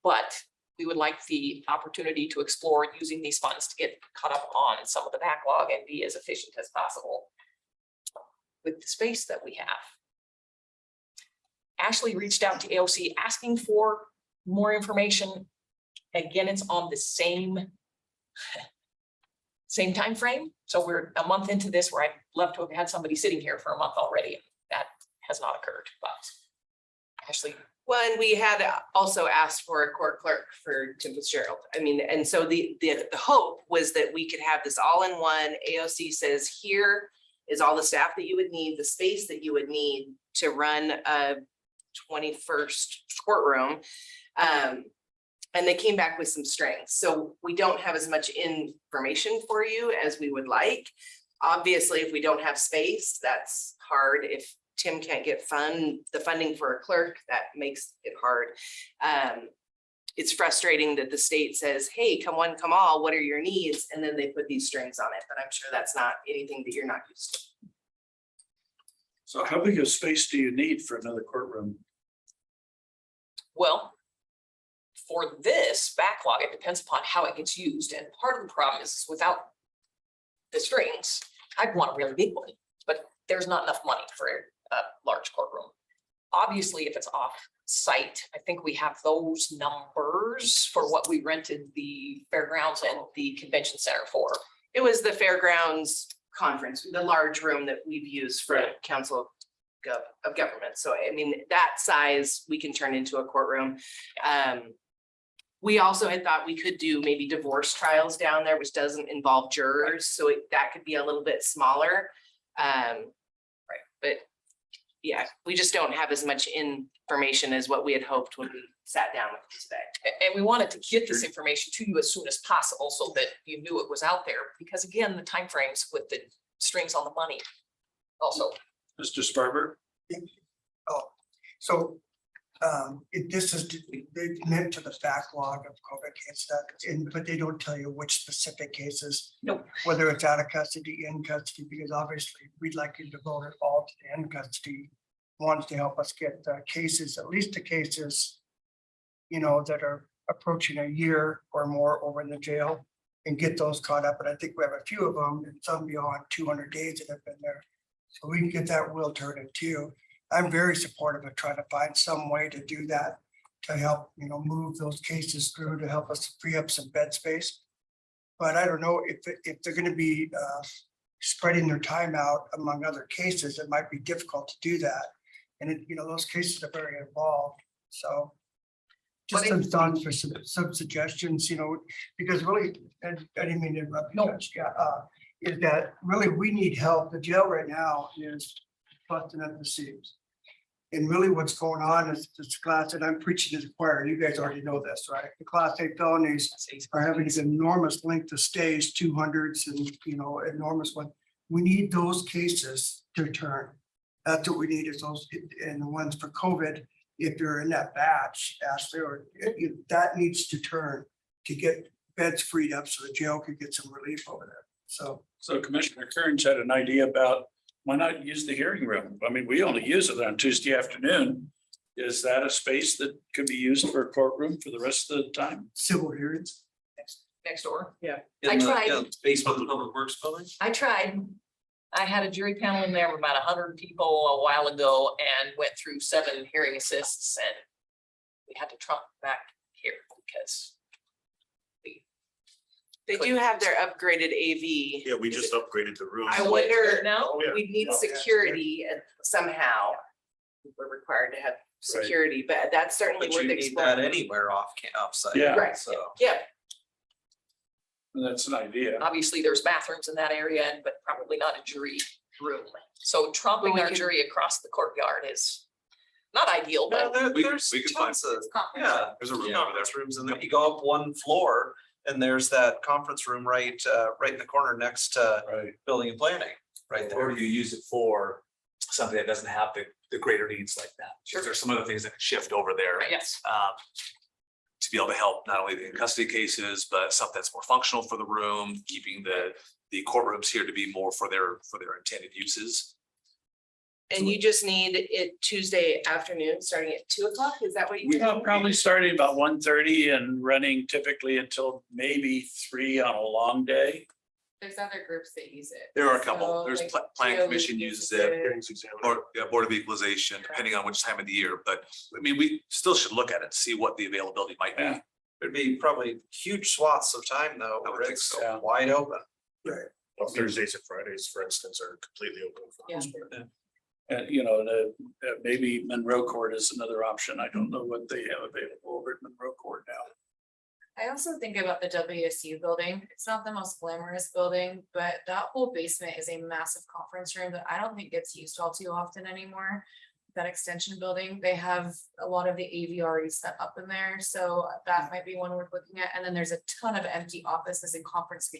but we would like the opportunity to explore using these funds to get caught up on some of the backlog and be as efficient as possible with the space that we have. Ashley reached out to AOC asking for more information. Again, it's on the same time frame. So we're a month into this where I'd love to have had somebody sitting here for a month already. That has not occurred, but Ashley. Well, and we had also asked for a court clerk for Tim Fitzgerald. I mean, and so the hope was that we could have this all in one. AOC says, here is all the staff that you would need, the space that you would need to run a 21st courtroom. And they came back with some strengths. So we don't have as much information for you as we would like. Obviously, if we don't have space, that's hard. If Tim can't get the funding for a clerk, that makes it hard. It's frustrating that the state says, hey, come one, come all, what are your needs? And then they put these strings on it, but I'm sure that's not anything that you're not used to. So how big of space do you need for another courtroom? Well, for this backlog, it depends upon how it gets used. And part of the problem is without the strings, I'd want a really big one, but there's not enough money for a large courtroom. Obviously, if it's off site, I think we have those numbers for what we rented the fairgrounds and the convention center for. It was the fairgrounds conference, the large room that we've used for Right. council of government. So I mean, that size we can turn into a courtroom. We also had thought we could do maybe divorce trials down there, which doesn't involve jurors. So that could be a little bit smaller. But yeah, we just don't have as much information as what we had hoped when we sat down with you today. And we wanted to get this information to you as soon as possible so that you knew it was out there. Because again, the timeframes with the strings on the money also. Mr. Sparber? So this is meant to the backlog of COVID case stuff, but they don't tell you which specific cases. Nope. Whether it's out of custody, in custody, because obviously we'd like you to vote it all to the in custody ones to help us get the cases, at least the cases, that are approaching a year or more over in the jail and get those caught up. And I think we have a few of them and some beyond 200 days that have been there. So we can get that wheel turning too. I'm very supportive of trying to find some way to do that, to help, move those cases through, to help us free up some bed space. But I don't know if they're gonna be spreading their time out among other cases, it might be difficult to do that. And it, those cases are very involved, so. Just some thoughts for some suggestions, because really, and I didn't mean to interrupt you, Judge, yeah, is that really we need help. The jail right now is busting at the seams. And really what's going on is this class, and I'm preaching to the choir, you guys already know this, right? The class A felonies are having these enormous length of stays, 200s and, enormous one. We need those cases to turn. That's what we need is those, and the ones for COVID, if you're in that batch, Ashley, or that needs to turn to get beds freed up so the jail could get some relief over there. So Commissioner Kearns had an idea about why not use the hearing room? I mean, we only use it on Tuesday afternoon. Is that a space that could be used for a courtroom for the rest of the time? civil hearings. Next door. Yeah. I tried. Basement of the Public Works Building? I tried. I had a jury panel in there of about 100 people a while ago and went through 7 hearing assists and we had to trump back here because They do have their upgraded AV. Yeah, we just upgraded the room. I I went wonder, now. Oh, yeah. we need security somehow. We're required to have security, but that's certainly But you worth need that exploring. anywhere offsite. Yeah. Right. So. Yeah, That's an idea. Obviously, there's bathrooms in that area, but probably not a jury room. So trumping Well, we our can- jury across the courtyard is not ideal, No, but there's we could find tons of, Conference. yeah. There's a room Yeah, over there. there's rooms, and then you go up one floor and there's that conference room right in the corner next to Right. building and planning, right Or there. you use it for something that doesn't have the greater needs like that. Sure. There's some other things that can shift over there. yes. To be able to help not only in custody cases, but something that's more functional for the room, keeping the courtrooms here to be more for their intended uses. and you just need it Tuesday afternoon, starting at 2 o'clock. Is that what you? We're probably starting about 1:30 and running typically until maybe 3 on a long day. There's other groups that use it. There are a couple, So, there's like, Plan GEO Commission uses uses it, it. or yeah, Board of Equalization, depending on which time of the year, but I mean, we still should look at it, see what the availability might be. Yeah. There'd be probably huge swaths of time though, I would where think it's so. Yeah. wide open. Thursdays and Fridays, for instance, are completely open. Yeah. And, maybe Monroe Court is another option. I don't know what they have available over at Monroe Court now. I also think about the WSU building. It's not the most glamorous building, but that whole basement is a massive conference room that I don't think gets used all too often anymore. That extension building, they have a lot of the AV already set up in there, so that might be one worth looking at. And then there's a ton of empty offices and conference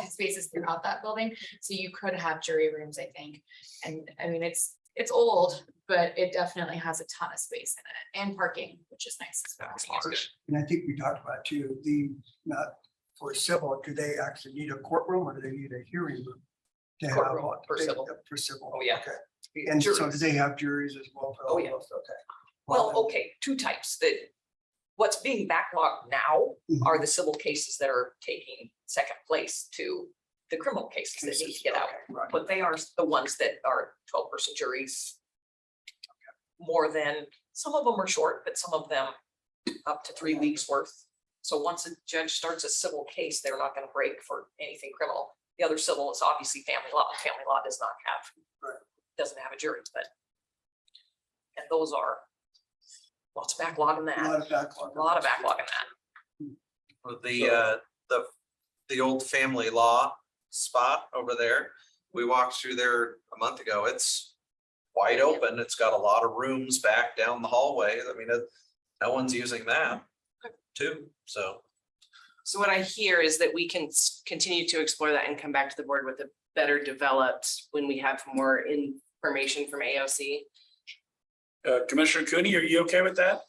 spaces throughout that building, so you could have jury rooms, I think. And I mean, it's old, but it definitely has a ton of space in it and parking, which is nice as well. That's large. And I think we talked about too, not for civil, do they actually need a courtroom or do they need a hearing room? To have Courtroom all- for civil. For civil. Oh, yeah. Okay. And so do Juries. they have juries as well? for Oh, all yeah. those? Okay. Well, then- okay, 2 types that. What's being backlogged now Mhm. are the civil cases that are taking second place to the criminal cases that need to get out. Okay, right. But they are the ones that are 12-person juries. More than, some of them are short, but some of them up to 3 weeks worth. So once a judge starts a civil case, they're not gonna break for anything criminal. The other civil is obviously family law. Family law does not have, Right. doesn't have a jury, but. And those are lots of backlog in A that, lot of backlog. a lot of backlog in that. With the old family law spot over there, we walked through there a month ago. It's wide open. It's got a lot of rooms back down the hallway. I mean, no one's using that too, so. So what I hear is that we can continue to explore that and come back to the board with a better developed when we have more information from AOC. Commissioner Cooney, are you okay with that?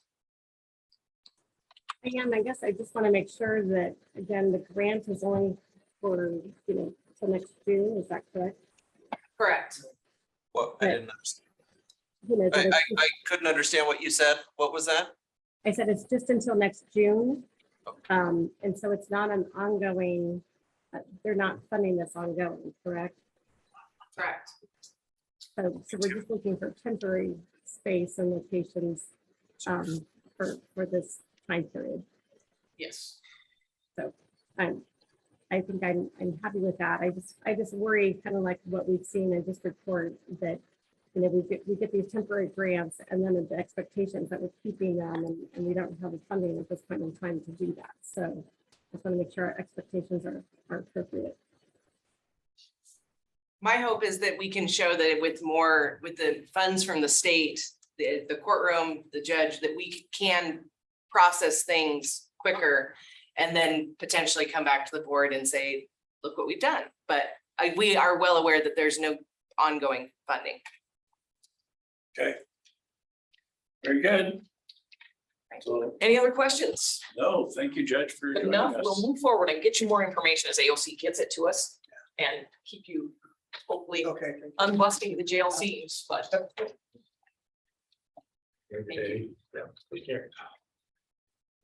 And I guess I just want to make sure that, again, the grant is only for, till next June, is that correct? Correct. What, I didn't understand. That I it's- couldn't understand what you said. What was that? I said it's just until next June. And so it's not an ongoing, they're not funding this ongoing, correct? Correct. So we're just looking for temporary space and locations for this time period. Yes. I'm I think I'm happy with that. I just worry kind of like what we've seen in district court that, you know, we get these temporary grants and then the expectations that we're keeping them and we don't have the funding at this point in time to do that. So just want to make sure our expectations are appropriate. My hope is that we can show that with the funds from the state, the courtroom, the judge, that we can process things quicker and then potentially come back to the board and say, look what we've done. But we are well aware that there's no ongoing funding. Okay. Very good. So, Any other questions? no, thank you, Judge, for joining Enough, we'll us. move forward and get you more information as AOC gets it to us and keep you hopefully Okay. unbusting the jail scenes, but. Okay. Yeah, take care.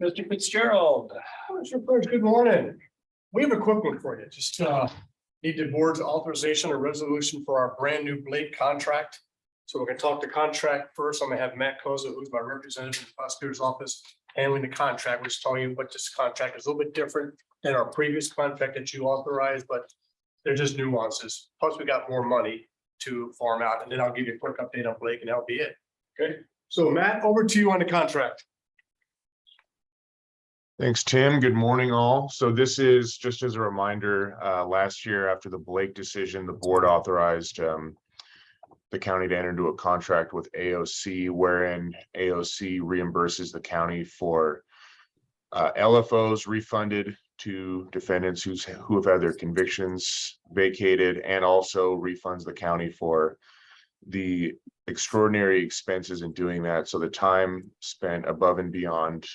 Mr. Fitzgerald. Mr. Burge, good morning. We have a quick one for you. Just need the board's authorization or resolution for our brand new Blake contract. So we're gonna talk the contract first. I'm gonna have Matt Koza, who's my representative in the prosecutor's office, handling the contract. We're just telling you what this contract is a little bit different than our previous contract that you authorized, but they're just nuances. Plus, we got more money to farm out, and then I'll give you a quick update on Blake, and that'll be it. Okay, so Matt, over to you on the contract. Thanks, Tim. Good morning, all. So this is just as a reminder, last year after the Blake decision, the board authorized the county to enter into a contract with AOC, wherein AOC reimburses the county for LFOs refunded to defendants who have had their convictions vacated, and also refunds the county for the extraordinary expenses in doing that. So the time spent above and beyond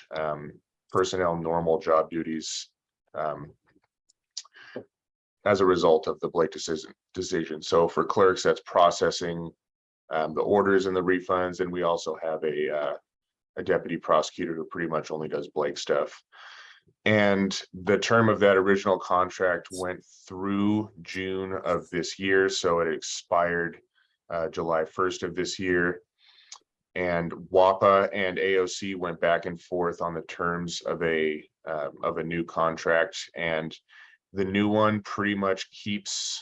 personnel normal job duties as a result of the Blake decision. So for clerks, that's processing the orders and the refunds. And we also have a deputy prosecutor who pretty much only does Blake stuff. And the term of that original contract went through June of this year. So it expired July 1st of this year. And WAPA and AOC went back and forth on the terms of a new contract, and the new one pretty much keeps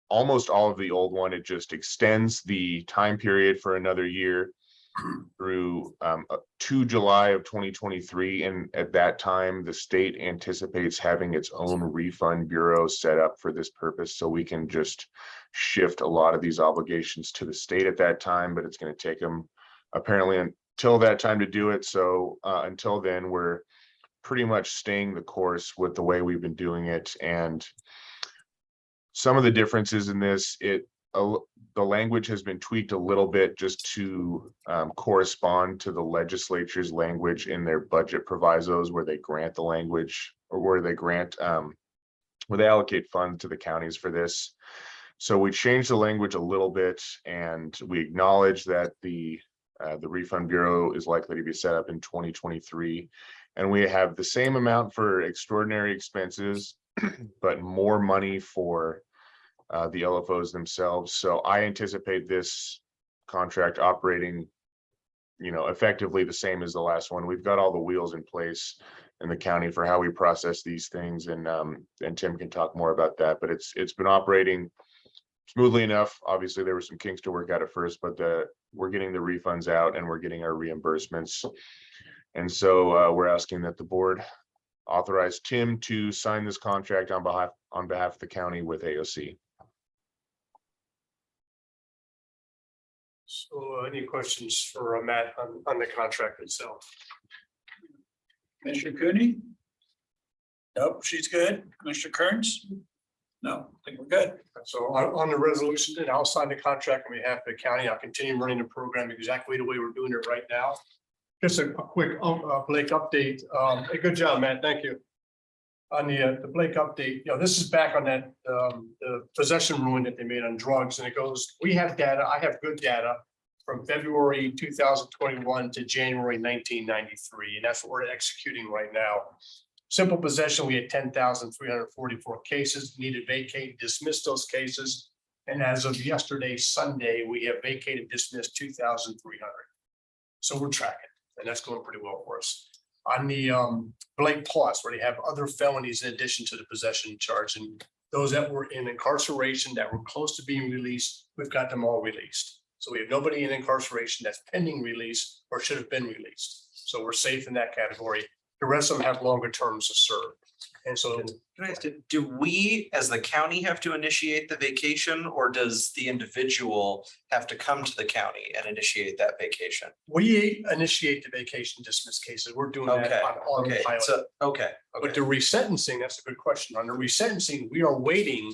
almost all of the old one. It just extends the time period for another year through to July of 2023. And at that time, the state anticipates having its own refund bureau set up for this purpose. So we can just shift a lot of these obligations to the state at that time, but it's going to take them apparently until that time to do it. So until then, we're pretty much staying the course with the way we've been doing it. And some of the differences in this, the language has been tweaked a little bit just to correspond to the legislature's language in their budget provisos, where they grant the language, or where they grant where they allocate funds to the counties for this. So we changed the language a little bit, and we acknowledge that the refund bureau is likely to be set up in 2023, and we have the same amount for extraordinary expenses, but more money for the LFOs themselves. So I anticipate this contract operating, effectively the same as the last one. We've got all the wheels in place in the county for how we process these things, and Tim can talk more about that. But it's been operating smoothly enough. Obviously, there were some kinks to work out at first, but we're getting the refunds out and we're getting our reimbursements. And so we're asking that the board authorize Tim to sign this contract on behalf of the county with AOC. So any questions for Matt on the contract itself? Commissioner Cooney? Nope, she's good. Commissioner Kearns? No, I think we're good. So on the resolution, then I'll sign the contract on behalf of the county. I'll continue running the program exactly the way we're doing it right now. Just a quick Blake update. Hey, good job, Matt. Thank you. On the Blake update, this is back on that the possession ruling that they made on drugs, and it goes, we have data, I have good data from February 2021 to January 1993, and that's what we're executing right now. Simple possession, we had 10,344 cases, needed vacate, dismiss those cases. And as of yesterday, Sunday, we have vacated, dismissed 2,300. So we're tracking, and that's going pretty well for us. on the Blake Plus, where they have other felonies in addition to the possession charge, and those that were in incarceration that were close to being released, we've got them all released. So we have nobody in incarceration that's pending release or should have been released. So we're safe in that category. The rest of them have longer terms to serve. And so Can I ask, do we, as the county, have to initiate the vacation, or does the individual have to come to the county and initiate that vacation? we initiate the vacation dismiss cases. We're doing that Okay, on okay, autopilot. so, okay, But the resentencing, that's a good question. On the resentencing, we are waiting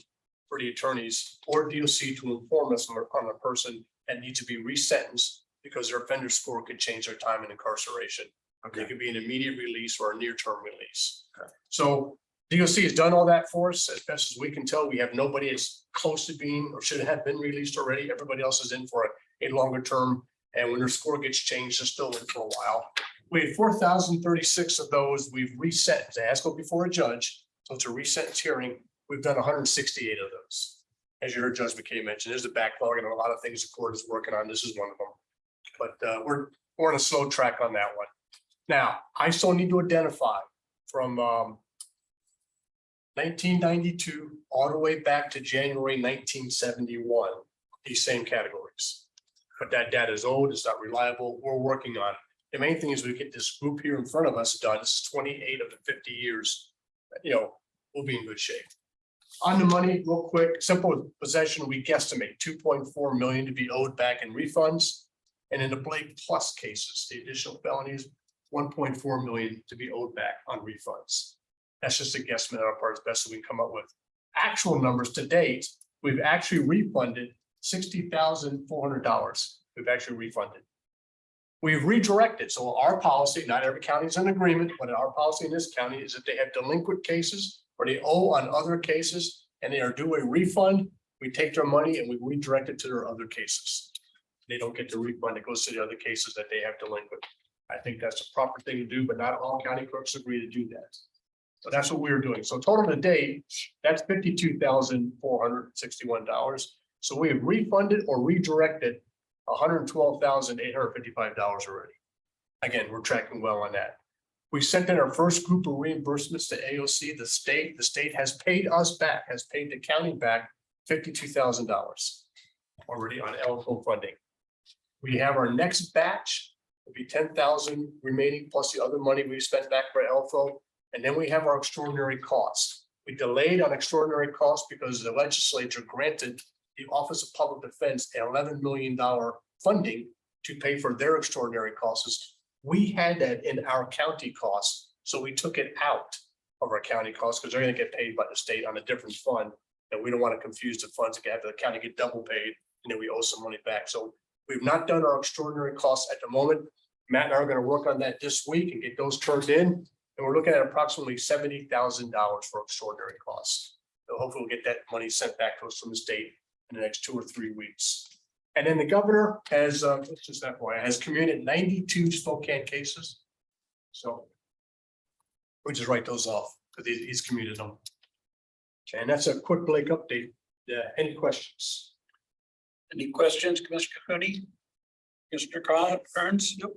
for the attorneys or DOC to inform us on a person that needs to be resentenced because their offender score could change their time in incarceration. It could be an immediate release or a near-term release. Okay. So DOC has done all that for us. As best as we can tell, we have nobody that's close to being or should have been released already. Everybody else is in for a longer term. And when their score gets changed, they're still in for a while. We had 4,036 of those we've resentenced. They has to go before a judge. So it's a resentence hearing. We've done 168 of those. As you heard Judge McKay mention, there's a backlog and a lot of things the court is working on. This is one of them. But we're on a slow track on that one. Now, I still need to identify from 1992 all the way back to January 1971, these same categories. But that data is old, it's not reliable, we're working on it. The main thing is we get this group here in front of us done. This is 28 of the 50 years, we'll be in good shape. On the money, real quick, simple possession, we guesstimate 2.4 million to be owed back in refunds. And in the Blake Plus cases, the additional felonies, 1.4 million to be owed back on refunds. That's just a guesstimate on our part, as best as we can come up with. Actual numbers to date, we've actually refunded $60,400. We've actually refunded. We've redirected. So our policy, not every county is in agreement, but our policy in this county is that they have delinquent cases or they owe on other cases and they are due a refund. We take their money and we redirect it to their other cases. They don't get the refund. It goes to the other cases that they have delinquent. I think that's the proper thing to do, but not all county clerks agree to do that. So that's what we're doing. So total to date, that's $52,461. So we have refunded or redirected $112,855 already. Again, we're tracking well on that. We sent in our first group of reimbursements to AOC, the state has paid us back, has paid the county back $52,000 already on LFO funding. We have our next batch, will be 10,000 remaining plus the other money we spent back for LFO. And then we have our extraordinary costs. We delayed on extraordinary costs because the legislature granted the Office of Public Defense $11 million funding to pay for their extraordinary costs. We had that in our county costs, so we took it out of our county costs because they're going to get paid by the state on a different fund. And we don't want to confuse the funds to have the county get double paid and then we owe some money back. So we've not done our extraordinary costs at the moment. Matt and I are going to work on that this week and get those turned in. And we're looking at approximately $70,000 for extraordinary costs. So hopefully we'll get that money sent back to us from the state in the next 2 or 3 weeks. And then the governor has, just FYI, has commuted 92 Spokane cases. So we just write those off because he's commuted them. Okay, and that's a quick Blake update. Any questions? Any questions, Commissioner Cooney? Mr. Kearns? Yep.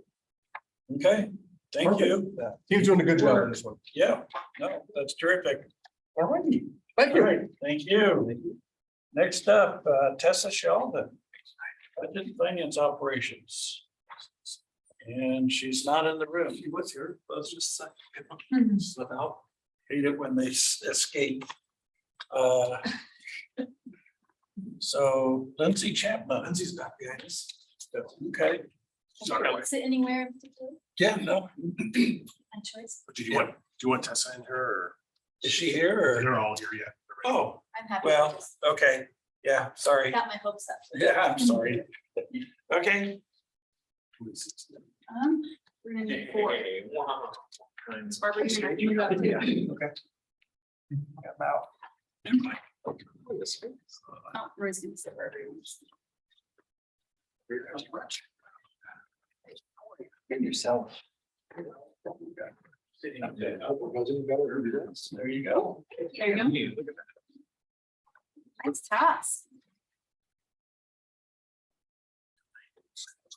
Okay, thank you. Team's doing a good job on this one. Yeah, no, that's terrific. All right, thank you. All right, thank you. Next up, Tessa Sheldon, Budget and Finance Operations. And she's not in the room. She was here. I was just slip out. Hate it when they escape. So Lindsay Chapman. Lindsay's back behind us. Okay. Sit anywhere in particular, Yeah, no. on choice. Do you want Tessa in here or? Is she here or? They're all here yet. Oh, I'm happy. well, with this. okay. Yeah, sorry. Got my hopes up. Yeah, I'm sorry. Okay. We're gonna need 4. Barbara, you got it. Okay. About. Oh, Roy's gonna sit wherever he wants. Get yourself. Sitting up there. There you go. There you go. Nice task.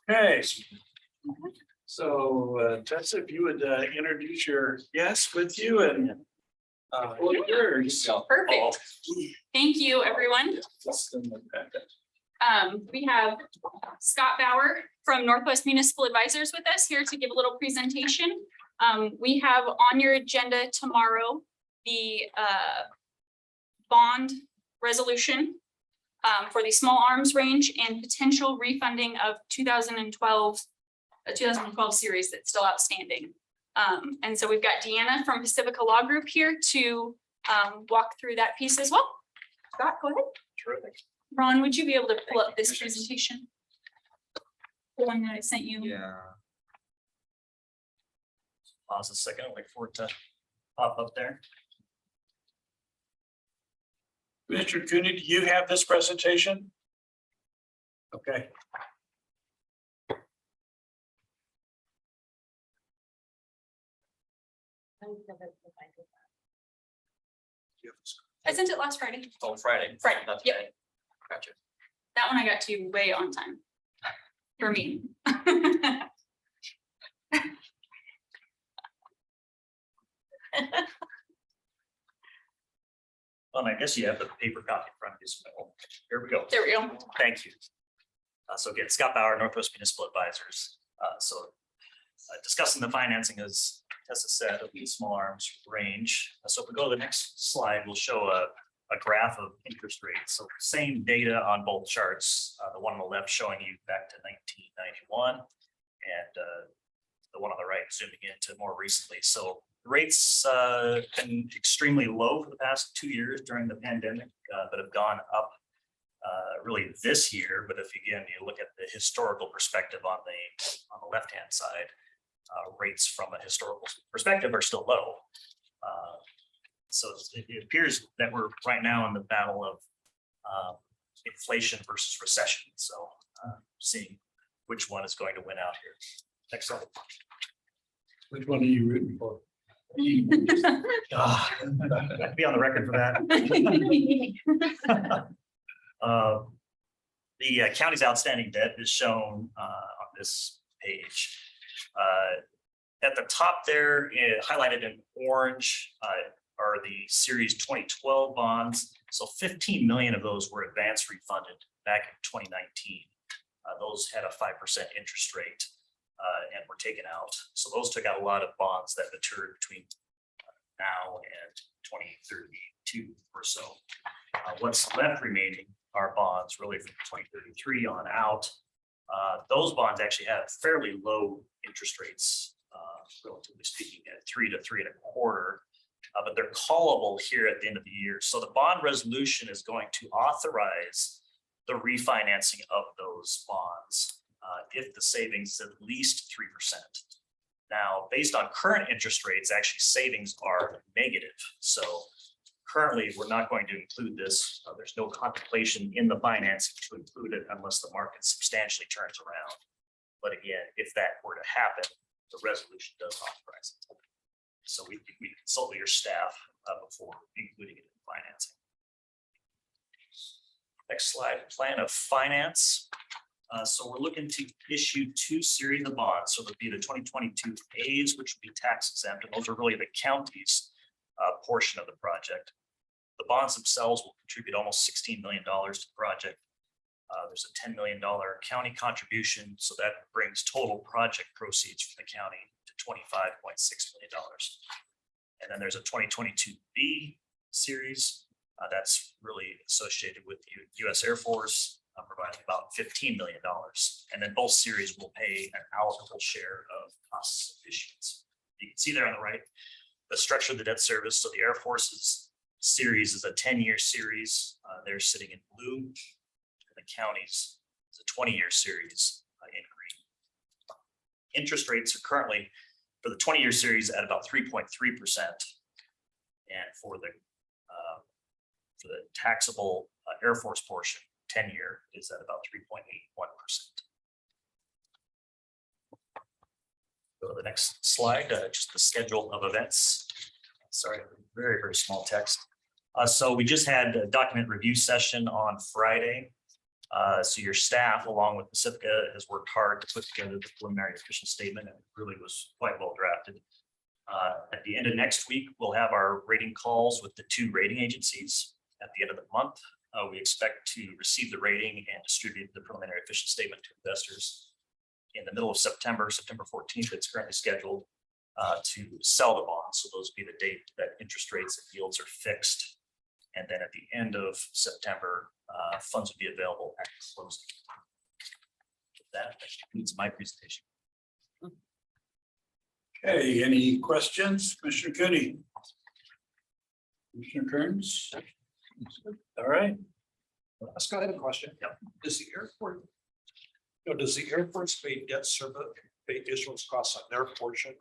Okay. So Tessa, if you would introduce your guests with you and hold yours. Perfect. Thank you, everyone. We have Scott Bauer from Northwest Municipal Advisors with us here to give a little presentation. We have on your agenda tomorrow, the bond resolution for the small arms range and potential refunding of 2012 series that's still outstanding. And so we've got Deanna from Pacifica Law Group here to walk through that piece as well. Scott, go ahead. Terrific. Ron, would you be able to pull up this presentation? The one that I sent you. Yeah. Pause a second, wait for it to pop up there. Mr. Cooney, do you have this presentation? Okay. I sent it last Friday. Oh, Friday. Friday, That's yep. right. Gotcha. That one I got to way on time. For me. Well, I guess you have the paper copy in front of you. So here we go. There we go. Thank you. So again, Scott Bauer, Northwest Municipal Advisors. Discussing the financing, as Tessa said, of the small arms range. So if we go to the next slide, we'll show a graph of interest rates. So same data on both charts. The one on the left showing you back to 1991, and the one on the right zooming into more recently. So rates been extremely low for the past 2 years during the pandemic, but have gone up really this year. But if again you look at the historical perspective on the left hand side, rates from a historical perspective are still low. So it appears that we're right now in the battle of inflation versus recession. So seeing which one is going to win out here. Next slide. Which one are you rooting for? I'd be on the record for that. The county's outstanding debt is shown on this page. At the top there, highlighted in orange, are the series 2012 bonds. So 15 million of those were advance refunded back in 2019. Those had a 5% interest rate and were taken out. So those took out a lot of bonds that matured between now and 2032 or so. What's left remaining are bonds really from 2033 on out. Those bonds actually have fairly low interest rates, relatively speaking, at 3 to 3.25%. But they're callable here at the end of the year. So the bond resolution is going to authorize the refinancing of those bonds if the savings is at least 3%. Now, based on current interest rates, actually savings are negative. So currently, we're not going to include this. There's no contemplation in the financing to include it unless the market substantially turns around. But again, if that were to happen, the resolution does authorize it. So we consult with your staff before including it in financing. Next slide, plan of finance. So we're looking to issue 2 series of bonds. So there'll be the 2022 A's, which will be tax exempt, and those are really the county's portion of the project. The bonds themselves will contribute almost $16 million to the project. There's a $10 million county contribution, so that brings total project proceeds from the county to $25.6 million. And then there's a 2022 B series that's really associated with the U.S. Air Force, providing about $15 million. And then both series will pay an allocable share of costs of issuance. You can see there on the right, the structure of the debt service. So the Air Force's series is a 10-year series. They're sitting in blue. And the county's is a 20-year series in green. Interest rates are currently for the 20-year series at about 3.3%. And for the taxable Air Force portion, 10-year is at about 3.81%. Go to the next slide, just the schedule of events. Sorry, very, very small text. So we just had a document review session on Friday. So your staff, along with Pacifica, has worked hard to put together the preliminary official statement, and it really was quite well drafted. At the end of next week, we'll have our rating calls with the 2 rating agencies. At the end of the month, we expect to receive the rating and distribute the preliminary official statement to investors. In the middle of September, September 14th, it's currently scheduled to sell the bonds. So those will be the date that interest rates and yields are fixed. And then at the end of September, funds will be available at closing. That concludes my presentation. Okay, any questions, Commissioner Cooney? Commissioner Kearns? All right. Scott, I have a question. Yep. Does the airport, does the airport's pay debt service, pay issuance costs on their portion?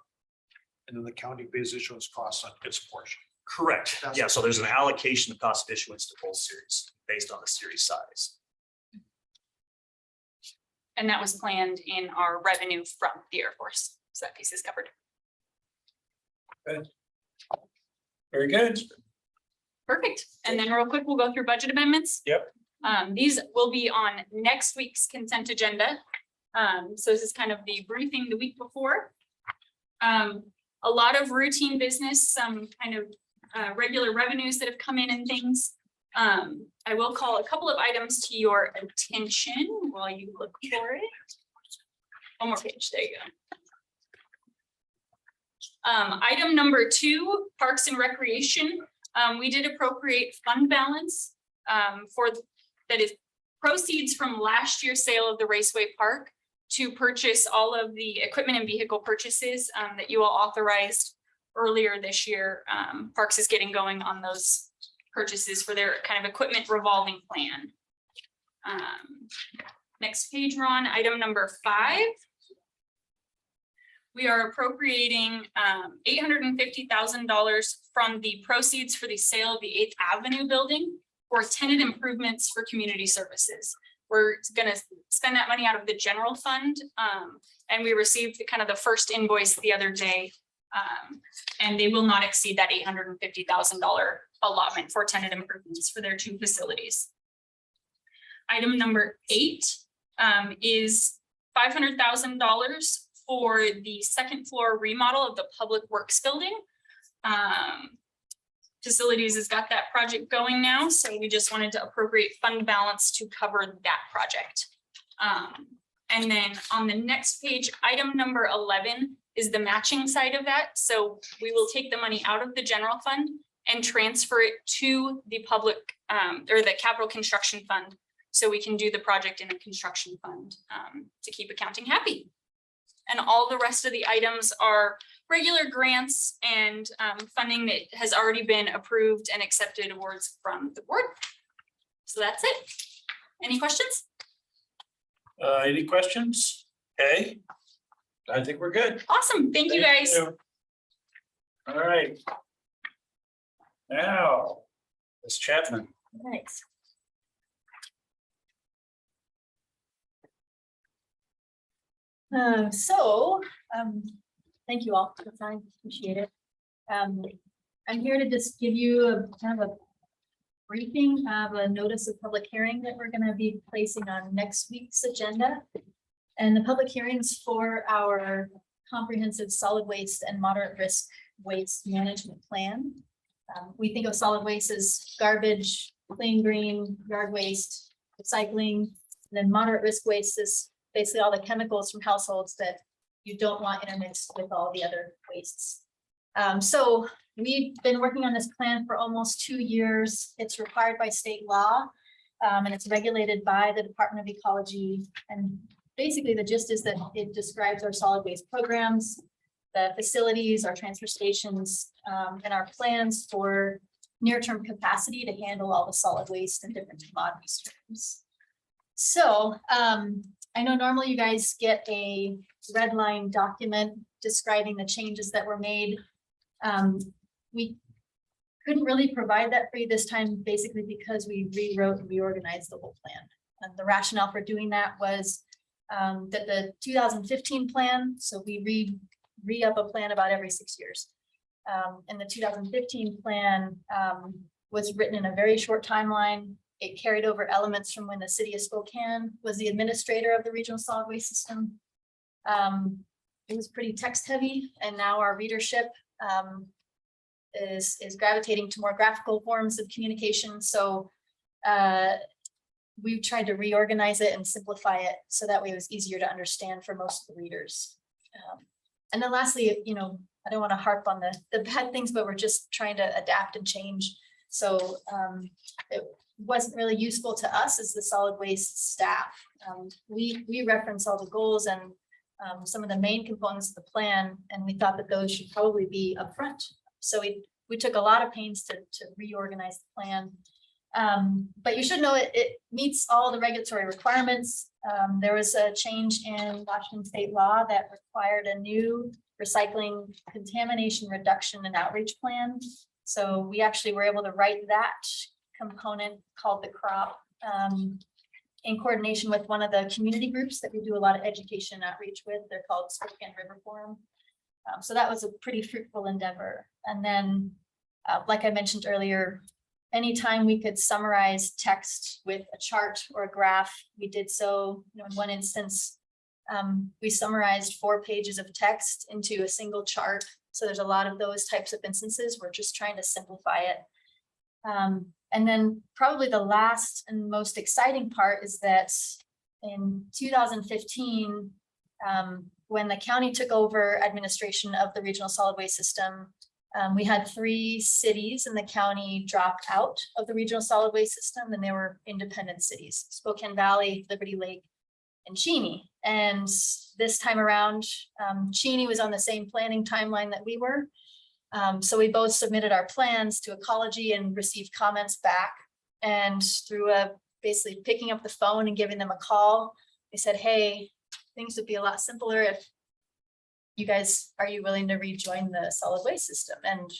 And then the county pays issuance costs on its portion? Correct. Yeah, so there's an allocation of cost of issuance to both series based on the series size. And that was planned in our revenue from the Air Force. So that piece is covered. Very good. Perfect. And then real quick, we'll go through budget amendments. Yep. These will be on next week's consent agenda. So this is kind of the briefing the week before. A lot of routine business, some kind of regular revenues that have come in and things. I will call a couple of items to your attention while you look for it. One more page, there you go. Item number 2, Parks and Recreation. We did appropriate fund balance that is proceeds from last year's sale of the Raceway Park to purchase all of the equipment and vehicle purchases that you all authorized earlier this year. Parks is getting going on those purchases for their kind of equipment revolving plan. Next page, Ron, item number 5. We are appropriating $850,000 from the proceeds for the sale of the 8th Avenue building for tenant improvements for community services. We're gonna spend that money out of the general fund. And we received the kind of the first invoice the other day. And they will not exceed that $850,000 allotment for tenant improvements for their 2 facilities. Item number 8 is $500,000 for the 2nd floor remodel of the Public Works building. Facilities has got that project going now, so we just wanted to appropriate fund balance to cover that project. And then on the next page, item number 11 is the matching side of that. So we will take the money out of the general fund and transfer it to the public or the capital construction fund. So we can do the project in the construction fund to keep accounting happy. And all the rest of the items are regular grants and funding that has already been approved and accepted awards from the board. So that's it. Any questions? Any questions? Okay. I think we're good. Awesome. Thank you, guys. All right. Now, Ms. Chapman. Thanks. Thank you all for the time, appreciate it. I'm here to just give you a kind of a briefing of a notice of public hearing that we're gonna be placing on next week's agenda. And the public hearings for our comprehensive solid waste and moderate risk waste management plan. We think of solid waste as garbage, clean green, yard waste, recycling, and then moderate risk waste is basically all the chemicals from households that you don't want intermixed with all the other wastes. So we've been working on this plan for almost 2 years. It's required by state law, and it's regulated by the Department of Ecology. And basically the gist is that it describes our solid waste programs, the facilities, our transfer stations, and our plans for near-term capacity to handle all the solid waste and different commodity streams. So I know normally you guys get a red line document describing the changes that were made. We couldn't really provide that for you this time, basically because we rewrote and reorganized the whole plan. And the rationale for doing that was that the 2015 plan, so we re-up a plan about every 6 years. And the 2015 plan was written in a very short timeline. It carried over elements from when the city of Spokane was the administrator of the regional solid waste system. It was pretty text heavy, and now our readership is gravitating to more graphical forms of communication. So we tried to reorganize it and simplify it so that way it was easier to understand for most of the readers. And then lastly, you know, I don't want to harp on the bad things, but we're just trying to adapt and change. So it wasn't really useful to us as the solid waste staff. We reference all the goals and some of the main components of the plan, and we thought that those should probably be upfront. So we took a lot of pains to reorganize the plan. But you should know it meets all the regulatory requirements. There was a change in Washington state law that required a new recycling contamination reduction and outreach plan. So we actually were able to write that component called the crop in coordination with one of the community groups that we do a lot of education and outreach with. They're called Spokane River Forum. So that was a pretty fruitful endeavor. And then, like I mentioned earlier, anytime we could summarize text with a chart or a graph, we did so. You know, in one instance, we summarized 4 pages of text into a single chart. So there's a lot of those types of instances. We're just trying to simplify it. And then probably the last and most exciting part is that in 2015, when the county took over administration of the regional solid waste system, we had 3 cities in the county drop out of the regional solid waste system, and they were independent cities: Spokane Valley, Liberty Lake, and Cheney. And this time around, Cheney was on the same planning timeline that we were. So we both submitted our plans to Ecology and received comments back. And through basically picking up the phone and giving them a call, they said, hey, things would be a lot simpler if you guys, are you willing to rejoin the solid waste system? And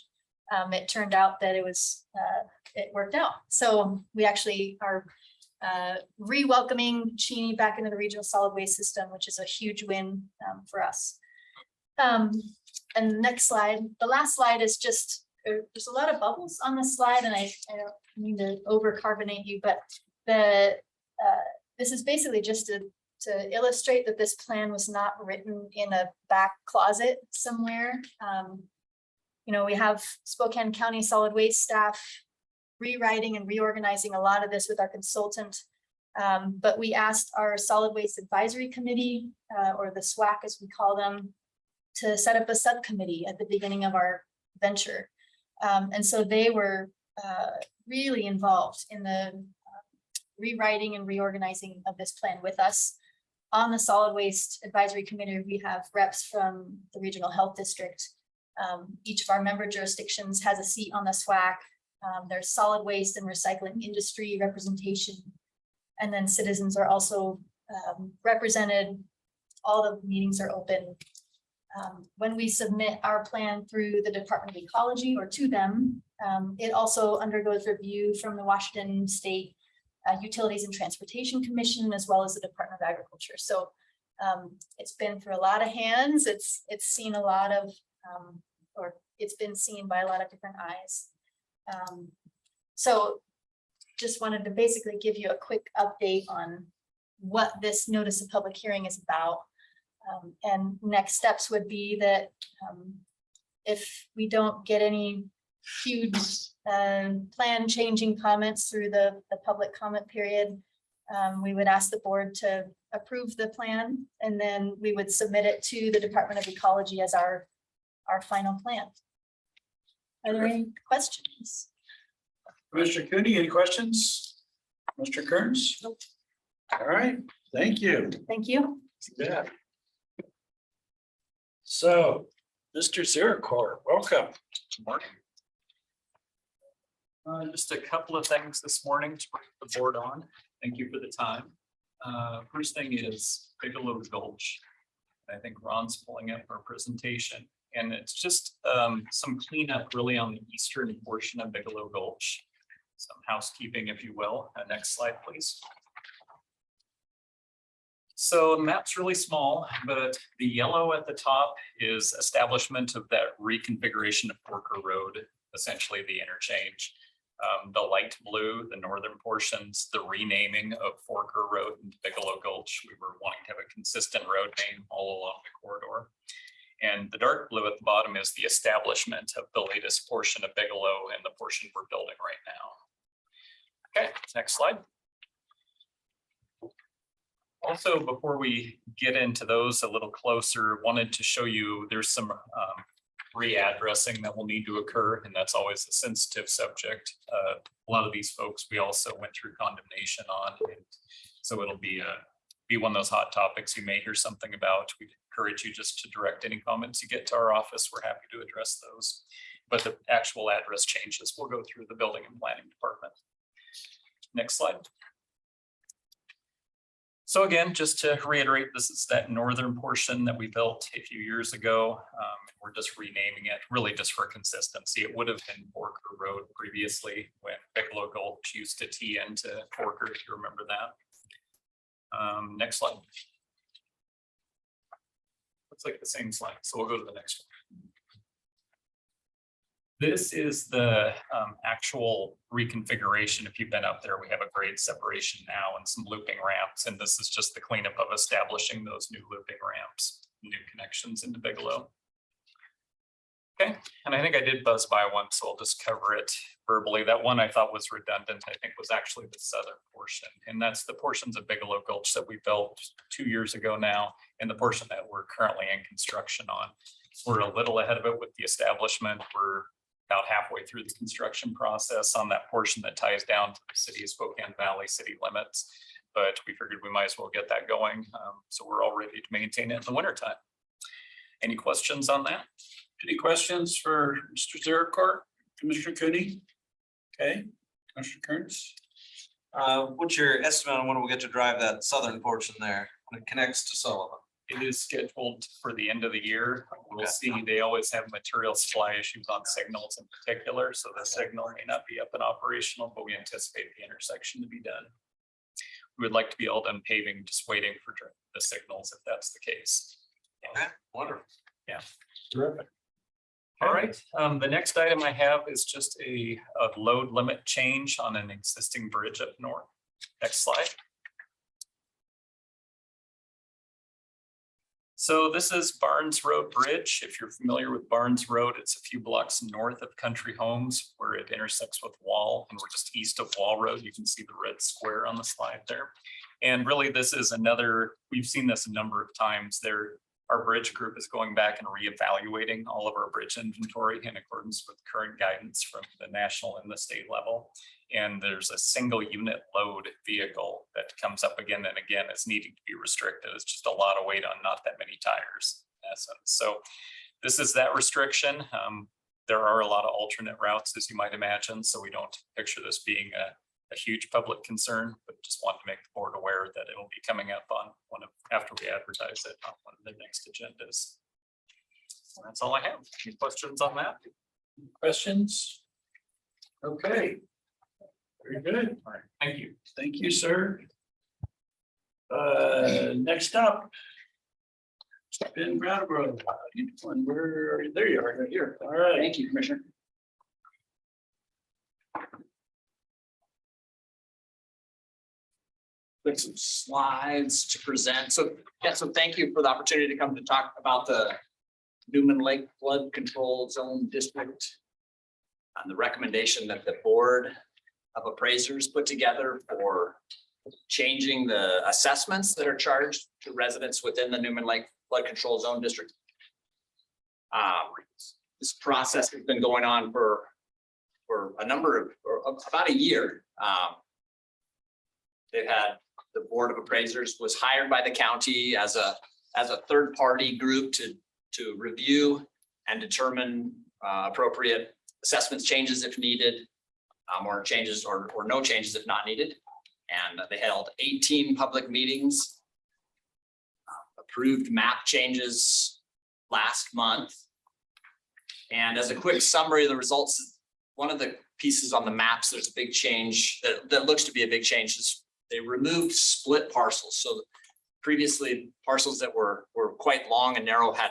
it turned out that it worked out. So we actually are re-welcoming Cheney back into the regional solid waste system, which is a huge win for us. And the next slide, the last slide is just, there's a lot of bubbles on this slide, and I don't mean to over carbonate you, but this is basically just to illustrate that this plan was not written in a back closet somewhere. You know, we have Spokane County Solid Waste staff rewriting and reorganizing a lot of this with our consultant. But we asked our Solid Waste Advisory Committee, or the SWAC as we call them, to set up a subcommittee at the beginning of our venture. And so they were really involved in the rewriting and reorganizing of this plan with us. On the Solid Waste Advisory Committee, we have reps from the Regional Health District. Each of our member jurisdictions has a seat on the SWAC. There's solid waste and recycling industry representation. And then citizens are also represented. All the meetings are open. When we submit our plan through the Department of Ecology or to them, it also undergoes review from the Washington State Utilities and Transportation Commission, as well as the Department of Agriculture. So it's been through a lot of hands. It's seen a lot of, or it's been seen by a lot of different eyes. So just wanted to basically give you a quick update on what this notice of public hearing is about. And next steps would be that if we don't get any huge plan changing comments through the public comment period, we would ask the board to approve the plan, and then we would submit it to the Department of Ecology as our final plan. Are there any questions? Commissioner Cooney, any questions? Mr. Kearns? Nope. All right, thank you. Thank you. Yeah. So, Mr. Zeracor, welcome. Just a couple of things this morning to bring the board on. Thank you for the time. First thing is Bigelow Gulch. I think Ron's pulling up our presentation, and it's just some cleanup really on the eastern portion of Bigelow Gulch. Some housekeeping, if you will. Next slide, please. So the map's really small, but the yellow at the top is establishment of that reconfiguration of Porker Road, essentially the interchange. The light blue, the northern portions, the renaming of Forker Road and Bigelow Gulch. We were wanting to have a consistent road name all along the corridor. And the dark blue at the bottom is the establishment of the latest portion of Bigelow and the portion we're building right now. Okay, next slide. Also, before we get into those a little closer, wanted to show you there's some readdressing that will need to occur, and that's always a sensitive subject. A lot of these folks we also went through condemnation on, and so it'll be one of those hot topics you may hear something about. We encourage you just to direct any comments you get to our office. We're happy to address those. But the actual address changes will go through the building and planning department. Next slide. So again, just to reiterate, this is that northern portion that we built a few years ago. We're just renaming it really just for consistency. It would have been Forker Road previously when Bigelow Gulch used to tee into Forker, if you remember that. Next slide. Looks like the same slide, so we'll go to the next one. This is the actual reconfiguration. If you've been up there, we have a grade separation now and some looping ramps, and this is just the cleanup of establishing those new looping ramps, new connections into Bigelow. Okay, and I think I did buzz by one, so I'll just cover it verbally. That one I thought was redundant, I think was actually the southern portion, and that's the portions of Bigelow Gulch that we built 2 years ago now, and the portion that we're currently in construction on. We're a little ahead of it with the establishment. We're about halfway through the construction process on that portion that ties down to the city of Spokane Valley city limits, but we figured we might as well get that going. So we're all ready to maintain it in the wintertime. Any questions on that? Any questions for Mr. Zercourt, Commissioner Cooney? Okay, Commissioner Kearns? What's your estimate on when we'll get to drive that southern portion there when it connects to Sullivan? It is scheduled for the end of the year. We'll Okay. see. They always have material supply issues on signals in particular, so the signal may not be up and operational, but we anticipate the intersection to be done. We would like to be all done paving, just waiting for the signals if that's the case. Okay, wonderful. Yeah. Terrific. All right, the next item I have is just a load limit change on an existing bridge up north. Next slide. So this is Barnes Road Bridge. If you're familiar with Barnes Road, it's a few blocks north of Country Homes where it intersects with Wall, and we're just east of Wall Road. You can see the red square on the slide there. And really, this is another, we've seen this a number of times there. Our bridge group is going back and reevaluating all of our bridge inventory in accordance with current guidance from the national and the state level. And there's a single unit load vehicle that comes up again and again as needing to be restricted. It's just a lot of weight on not that many tires in essence. So this is that restriction. There are a lot of alternate routes, as you might imagine, so we don't picture this being a huge public concern, but just want to make the board aware that it'll be coming up on one of, after we advertise it on one of the next agendas. So that's all I have. Any questions on that? Questions? Okay. Very good. All right, thank you. Thank you, sir. Next up. Ben Brattleboro, where, there you are, right here. All right. Thank you, Commissioner. Got some slides to present. So, yeah, so thank you for the opportunity to come to talk about the Newman Lake Flood Control Zone District and the recommendation that the Board of Appraisers put together for changing the assessments that are charged to residents within the Newman Lake Flood Control Zone District. This process has been going on for a number of, or about a year. They've had, the Board of Appraisers was hired by the county as a third-party group to review and determine appropriate assessments changes if needed, or changes or no changes if not needed. And they held 18 public meetings, approved map changes last month. And as a quick summary of the results, one of the pieces on the maps, there's a big change that looks to be a big change. Is they removed split parcels. So previously parcels that were quite long and narrow had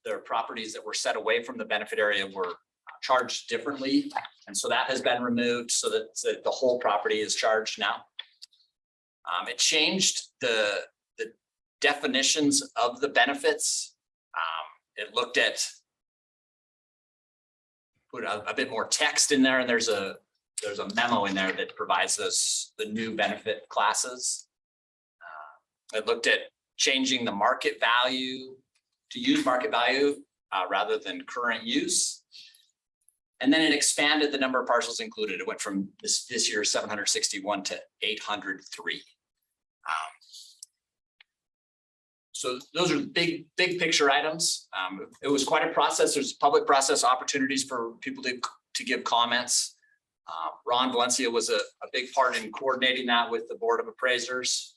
their properties that were set away from the benefit area were charged differently. And so that has been removed so that the whole property is charged now. It changed the definitions of the benefits. It looked at put a bit more text in there, and there's a memo in there that provides us the new benefit classes. It looked at changing the market value to use market value rather than current use. And then it expanded the number of parcels included. It went from this year 761 to 803. So those are big picture items. It was quite a process. There's public process opportunities for people to give comments. Ron Valencia was a big part in coordinating that with the Board of Appraisers.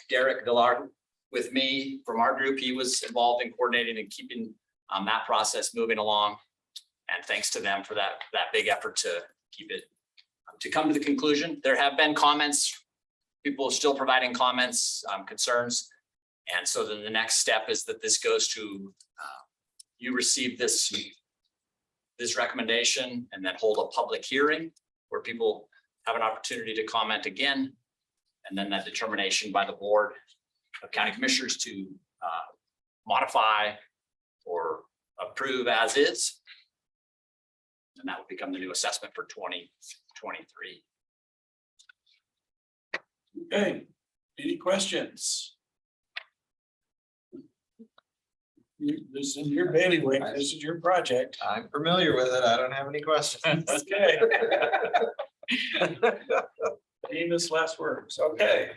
Derek Gillard with me from our group, he was involved in coordinating and keeping that process moving along. And thanks to them for that big effort to keep it, to come to the conclusion. There have been comments, people still providing comments, concerns. And so then the next step is that this goes to, you receive this recommendation and then hold a public hearing where people have an opportunity to comment again. And then that determination by the Board of County Commissioners to modify or approve as is. And that will become the new assessment for 2023. Okay, any questions? This is your bailiwick, this is your project. I'm familiar with it. I don't have any questions. Okay. Famous last words, okay.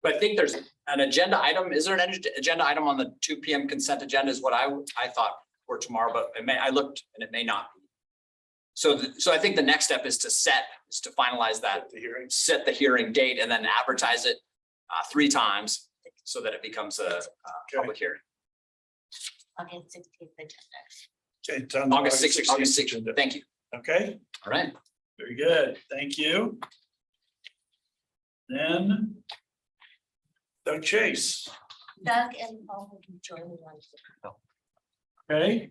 But I think there's an agenda item. Is there an agenda item on the 2 p.m. consent agenda is what I thought for tomorrow, but I looked and it may not be. So I think the next step is to finalize that, set the hearing date and then advertise it 3 times so that it becomes a public hearing. August 16th agenda. Okay, it's on the August 16th. agenda. Thank you. Okay, All right. very good, thank you. Then Doug Chase, Doug and Paul will be joining on. okay,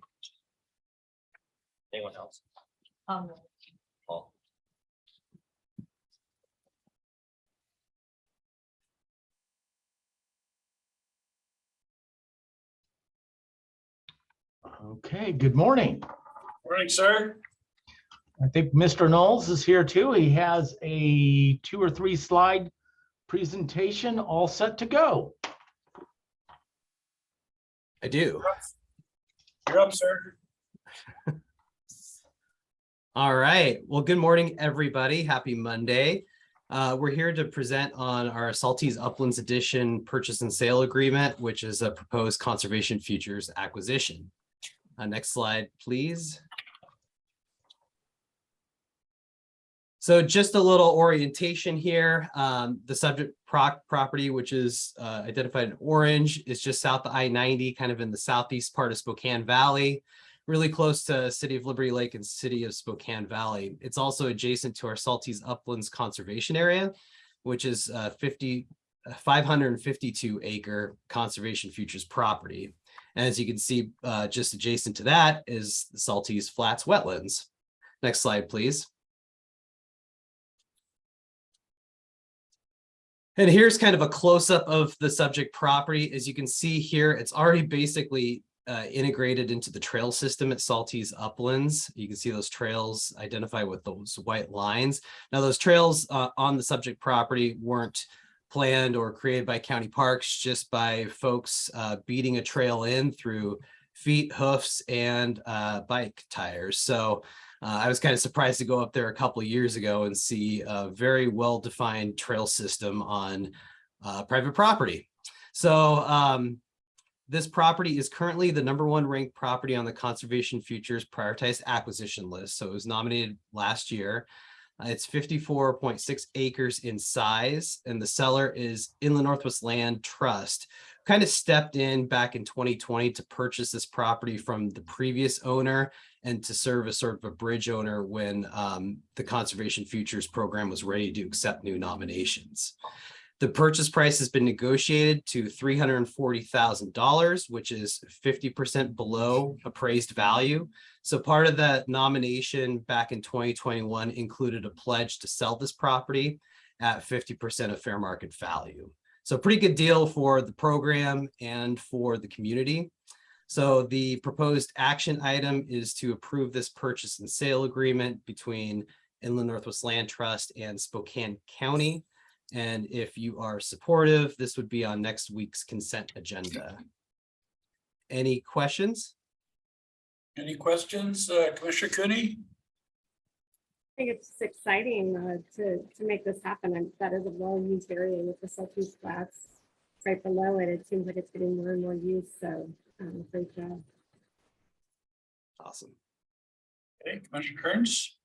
Anyone else? Paul. Okay, good morning. morning, sir. I think Mr. Knowles is here too. He has a 2 or 3 slide presentation all set to go. I do. You're up, sir. All right. Well, good morning, everybody. Happy Monday. We're here to present on our Salties Uplands Edition purchase and sale agreement, which is a proposed conservation futures acquisition. Next slide, please. So just a little orientation here. The subject property, which is identified in orange, is just south of I-90, kind of in the southeast part of Spokane Valley, really close to City of Liberty Lake and City of Spokane Valley. It's also adjacent to our Salties Uplands Conservation Area, which is 552 acre conservation futures property. And as you can see, just adjacent to that is the Salties Flats Wetlands. Next slide, please. And here's kind of a close-up of the subject property. As you can see here, it's already basically integrated into the trail system at Salties Uplands. You can see those trails identified with those white lines. Now, those trails on the subject property weren't planned or created by county parks, just by folks beating a trail in through feet, hoofs, and bike tires. So I was kind of surprised to go up there a couple of years ago and see a very well-defined trail system on private property. So this property is currently the #1 ranked property on the Conservation Futures prioritized acquisition list. So it was nominated last year. It's 54.6 acres in size, and the seller is Inland Northwest Land Trust. Kind of stepped in back in 2020 to purchase this property from the previous owner and to serve as sort of a bridge owner when the Conservation Futures program was ready to accept new nominations. The purchase price has been negotiated to $340,000, which is 50% below appraised value. So part of that nomination back in 2021 included a pledge to sell this property at 50% of fair market value. So pretty good deal for the program and for the community. So the proposed action item is to approve this purchase and sale agreement between Inland Northwest Land Trust and Spokane County. And if you are supportive, this would be on next week's consent agenda. Any questions? Any questions, Commissioner Cooney? I think it's just exciting to make this happen. And that is a well-used area with the Saltese Flats right below it. It seems like it's getting more and more use. So great job. Awesome. Okay, Commissioner Kearns?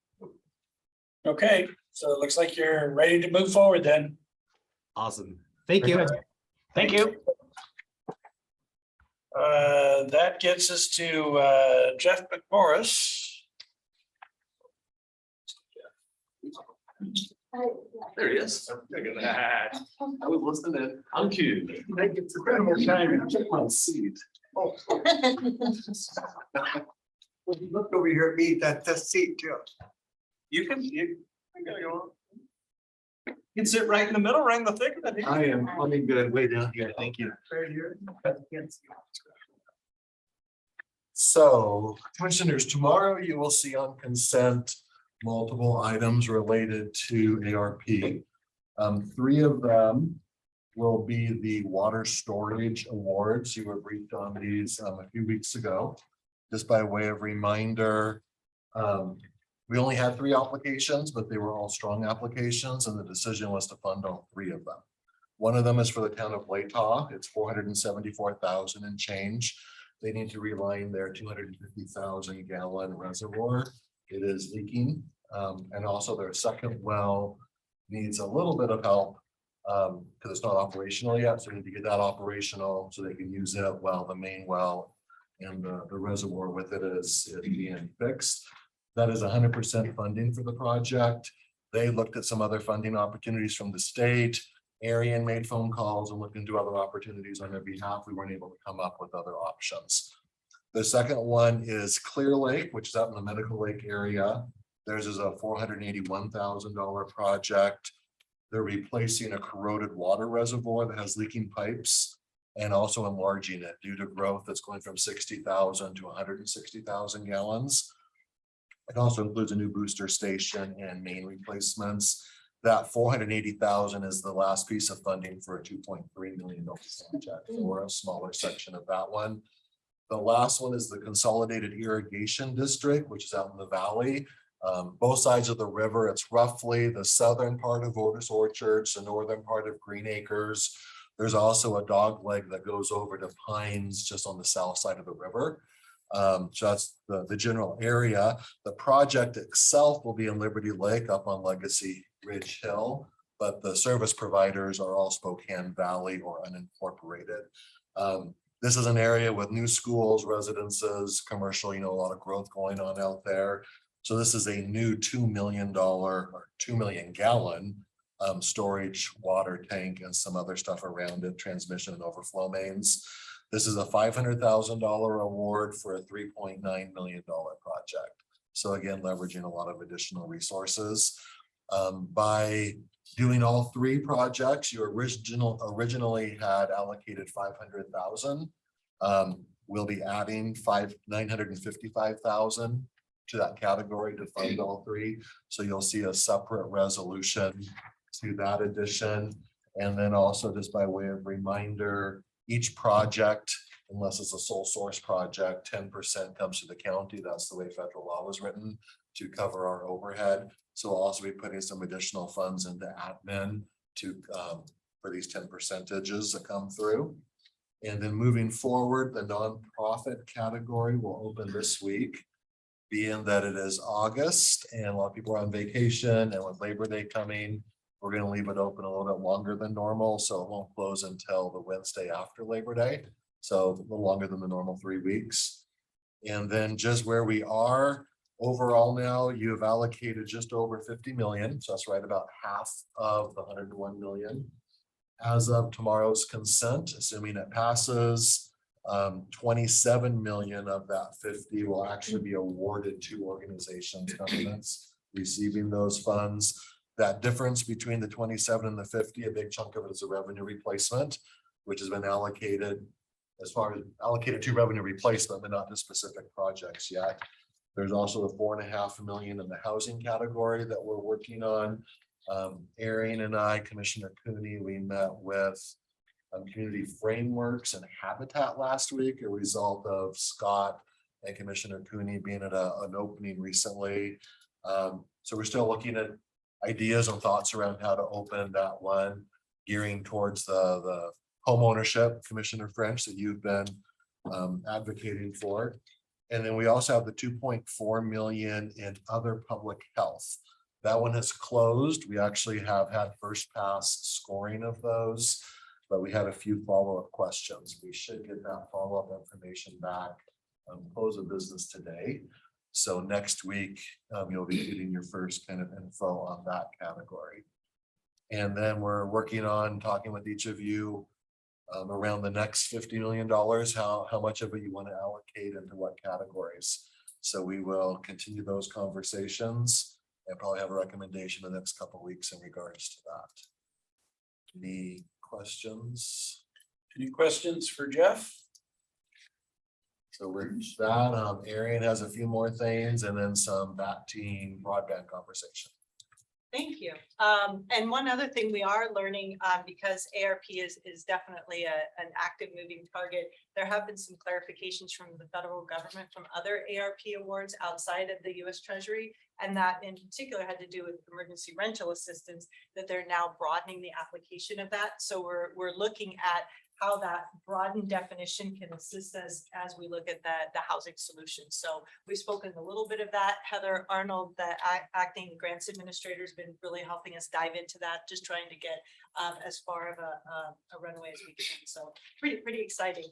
Okay, so it looks like you're ready to move forward then. Awesome. Thank you. Thank you. That gets us to Jeff McMorris. There he is. Look at that. I was listening. I'm cute. It's incredible timing. Check my seat. Well, you look over here at me, that's seat too. You can sit right in the middle, right in the thick of it. I am good way down here. Thank you. Right here. So, commissioners, tomorrow you will see on consent multiple items related to ARP. 3 of them will be the water storage awards. You were briefed on these a few weeks ago. Just by way of reminder, we only had 3 applications, but they were all strong applications, and the decision was to fund all 3 of them. One of them is for the town of Latah. It's 474,000 and change. They need to reline their 250,000 gallon reservoir. It is leaking, and also their second well needs a little bit of help because it's not operational yet. So we need to get that operational so they can use it while the main well and the reservoir with it is being fixed. That is 100% funding for the project. They looked at some other funding opportunities from the state. Arian made phone calls and looked into other opportunities on their behalf. We weren't able to come up with other options. The second one is Clear Lake, which is out in the Medical Lake area. Theirs is a $481,000 project. They're replacing a corroded water reservoir that has leaking pipes and also enlarging it due to growth that's going from 60,000 to 160,000 gallons. It also includes a new booster station and main replacements. That 480,000 is the last piece of funding for a $2.3 million project or a smaller section of that one. The last one is the Consolidated Irrigation District, which is out in the valley. Both sides of the river. It's roughly the southern part of Otis Orchards, the northern part of Green Acres. There's also a dog leg that goes over to Pines just on the south side of the river. So that's the general area. The project itself will be in Liberty Lake up on Legacy Ridge Hill, but the service providers are all Spokane Valley or unincorporated. This is an area with new schools, residences, commercial, a lot of growth going on out there. So this is a new $2 million or 2 million gallon storage water tank and some other stuff around it, transmission and overflow mains. This is a $500,000 award for a $3.9 million project. So again, leveraging a lot of additional resources. By doing all 3 projects, you originally had allocated 500,000. We'll be adding 955,000 to that category to fund all 3. So you'll see a separate resolution to that addition. And then also just by way of reminder, each project, unless it's a sole source project, 10% comes to the county. That's the way federal law was written to cover our overhead. So we'll also be putting some additional funds into admin to for these 10 percentages that come through. And then moving forward, the nonprofit category will open this week, being that it is August and a lot of people are on vacation, and with Labor Day coming, we're going to leave it open a little bit longer than normal. So it won't close until the Wednesday after Labor Day. So a little longer than the normal 3 weeks. And then just where we are overall now, you have allocated just over 50 million. So that's right about half of the 101 million. As of tomorrow's consent, assuming it passes, 27 million of that 50 will actually be awarded to organizations, governments receiving those funds. That difference between the 27 and the 50, a big chunk of it is a revenue replacement, which has been allocated as far as allocated to revenue replacement, but not to specific projects yet. There's also the 4.5 million in the housing category that we're working on. Arian and I, Commissioner Cooney, we met with Community Frameworks and Habitat last week, a result of Scott and Commissioner Cooney being at an opening recently. So we're still looking at ideas and thoughts around how to open that one, gearing towards the home ownership, Commissioner French, that you've been advocating for. And then we also have the 2.4 million in other public health. That one has closed. We actually have had first pass scoring of those, but we had a few follow-up questions. We should get that follow-up information back close of business today. So next week, you'll be getting your first kind of info on that category. And then we're working on talking with each of you around the next $50 million, how much of it you want to allocate into what categories. So we will continue those conversations and probably have a recommendation in the next couple of weeks in regards to that. Any questions? Any questions for Jeff? So we're that, Arian has a few more things and then some back team broadband conversation. Thank you. And one other thing we are learning, because ARP is definitely an active moving target, there have been some clarifications from the federal government from other ARP awards outside of the US Treasury. And that in particular had to do with emergency rental assistance, that they're now broadening the application of that. So we're looking at how that broadened definition can assist us as we look at the housing solution. So we've spoken a little bit of that. Heather Arnold, the acting grants administrator, has been really helping us dive into that, just trying to get as far of a runway as we can. So pretty exciting.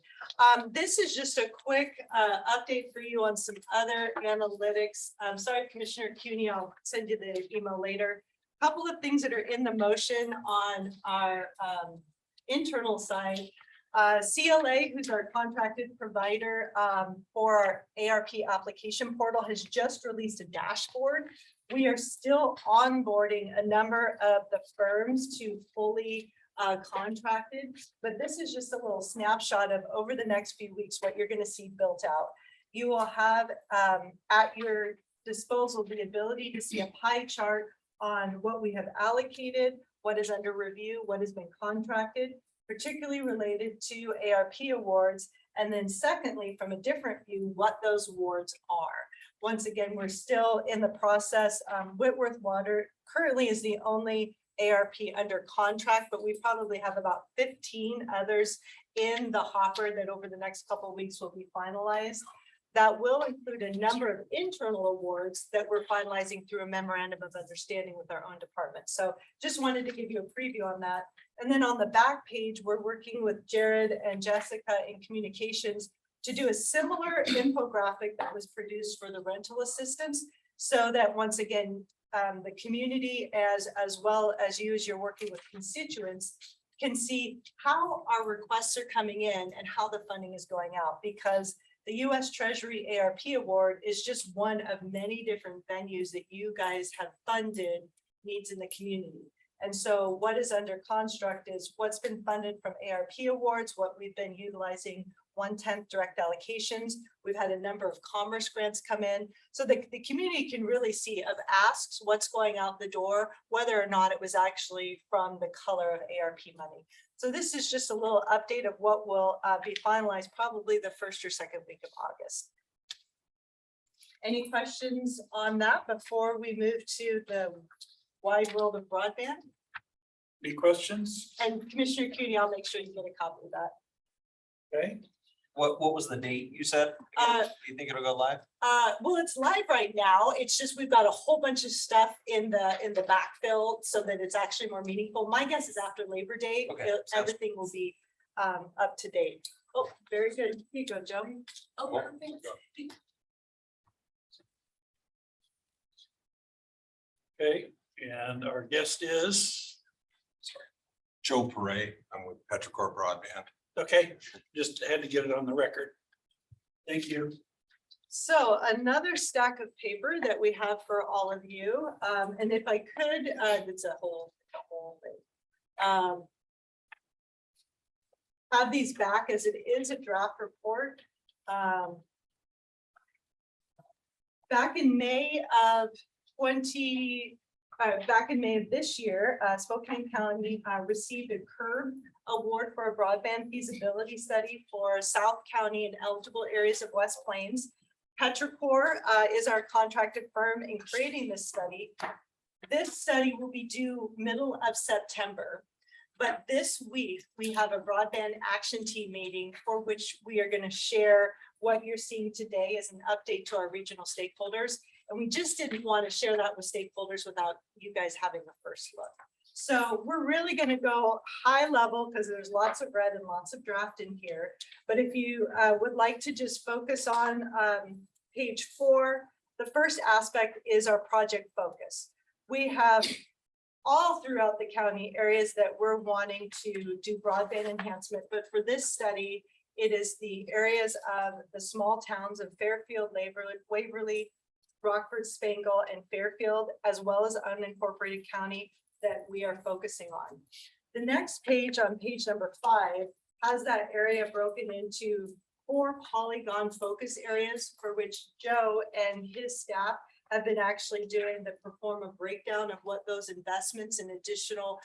This is just a quick update for you on some other analytics. Sorry, Commissioner Cooney, I'll send you the email later. Couple of things that are in the motion on our internal side. CLA, who's our contracted provider for our ARP application portal, has just released a dashboard. We are still onboarding a number of the firms to fully contracted, but this is just a little snapshot of over the next few weeks what you're going to see built out. You will have at your disposal the ability to see a pie chart on what we have allocated, what is under review, what has been contracted, particularly related to ARP awards. And then secondly, from a different view, what those awards are. Once again, we're still in the process. Whitworth Water currently is the only ARP under contract, but we probably have about 15 others in the hopper that over the next couple of weeks will be finalized. That will include a number of internal awards that we're finalizing through a memorandum of understanding with our own department. So just wanted to give you a preview on that. And then on the back page, we're working with Jared and Jessica in communications to do a similar infographic that was produced for the rental assistance, so that once again, the community as well as you, as you're working with constituents, can see how our requests are coming in and how the funding is going out, because the US Treasury ARP Award is just one of many different venues that you guys have funded needs in the community. And so what is under construct is what's been funded from ARP awards, what we've been utilizing 1/10 direct allocations. We've had a number of commerce grants come in. So the community can really see of asks what's going out the door, whether or not it was actually from the color of ARP money. So this is just a little update of what will be finalized probably the first or second week of August. Any questions on that before we move to the wide world of broadband? Any questions? And Commissioner Cooney, I'll make sure you get a copy of that. Okay. What was the date you said? You think it'll go live? Well, it's live right now. It's just we've got a whole bunch of stuff in the backfill so that it's actually more meaningful. My guess is after Labor Day, Okay, everything will be up to date. Oh, very good. Here you go, Joe. Oh, perfect. Okay, and our guest is. Joe Paray. I'm with Petrichor Broadband. Okay, just had to get it on the record. Thank you. So another stack of paper that we have for all of you, and if I could, it's a whole thing. Have these back as it is a draft report. Back in May of this year, Spokane County received a CURB award for a broadband feasibility study for South County and eligible areas of West Plains. Petrichor is our contracted firm in creating this study. This study will be due middle of September. But this week, we have a broadband action team meeting for which we are going to share what you're seeing today as an update to our regional stakeholders. And we just didn't want to share that with stakeholders without you guys having the first look. So we're really going to go high level because there's lots of red and lots of draft in here. But if you would like to just focus on page 4, the first aspect is our project focus. We have all throughout the county areas that we're wanting to do broadband enhancement. But for this study, it is the areas of the small towns of Fairfield, Waverly, Rockford, Spangle, and Fairfield, as well as unincorporated county that we are focusing on. The next page on page number 5 has that area broken into 4 polygon focus areas for which Joe and his staff have been actually doing the perform a breakdown of what those investments in additional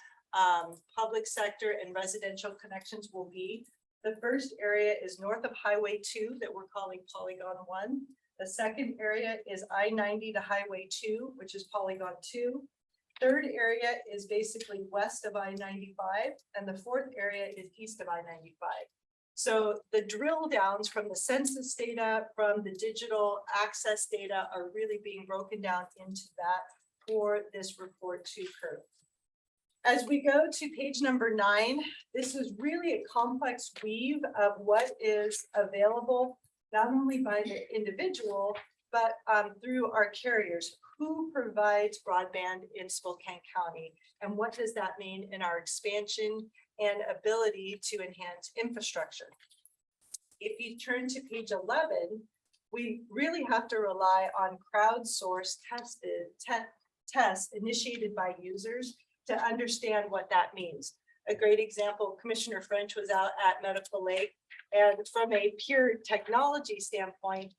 public sector and residential connections will be. The first area is north of Highway 2 that we're calling Polygon 1. The second area is I-90 to Highway 2, which is Polygon 2. Third area is basically west of I-95, and the fourth area is east of I-95. So the drill downs from the census data, from the digital access data are really being broken down into that for this report to CURB. As we go to page number 9, this is really a complex weave of what is available, not only by the individual, but through our carriers. Who provides broadband in Spokane County? And what does that mean in our expansion and ability to enhance infrastructure? If you turn to page 11, we really have to rely on crowdsourced tests initiated by users to understand what that means. A great example, Commissioner French was out at Medical Lake, and from a pure technology standpoint,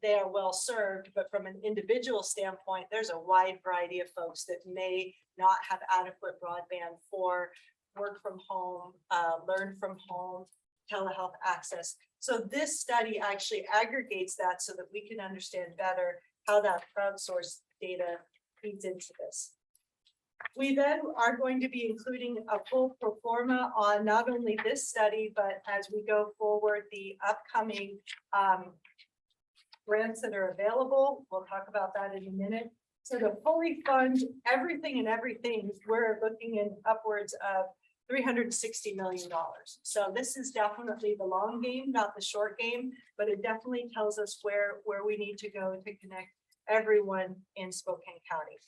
they are well served, but from an individual standpoint, there's a wide variety of folks that may not have adequate broadband for work from home, learn from home, telehealth access. So this study actually aggregates that so that we can understand better how that crowdsourced data feeds into this. We then are going to be including a full pro forma on not only this study, but as we go forward, the upcoming grants that are available. We'll talk about that in a minute. So to fully fund everything and everything, we're looking in upwards of $360 million. So this is definitely the long game, not the short game, but it definitely tells us where we need to go to connect everyone in Spokane County.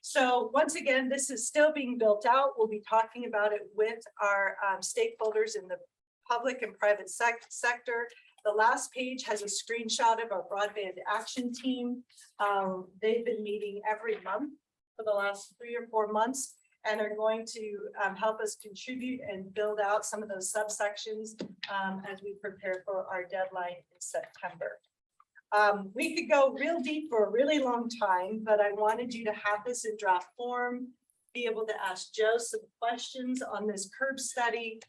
So once again, this is still being built out. We'll be talking about it with our stakeholders in the public and private sector. The last page has a screenshot of our broadband action team. They've been meeting every month for the last 3 or 4 months and are going to help us contribute and build out some of those subsections as we prepare for our deadline in September. We could go real deep for a really long time, but I wanted you to have this in draft form, be able to ask Joe some questions on this CURB study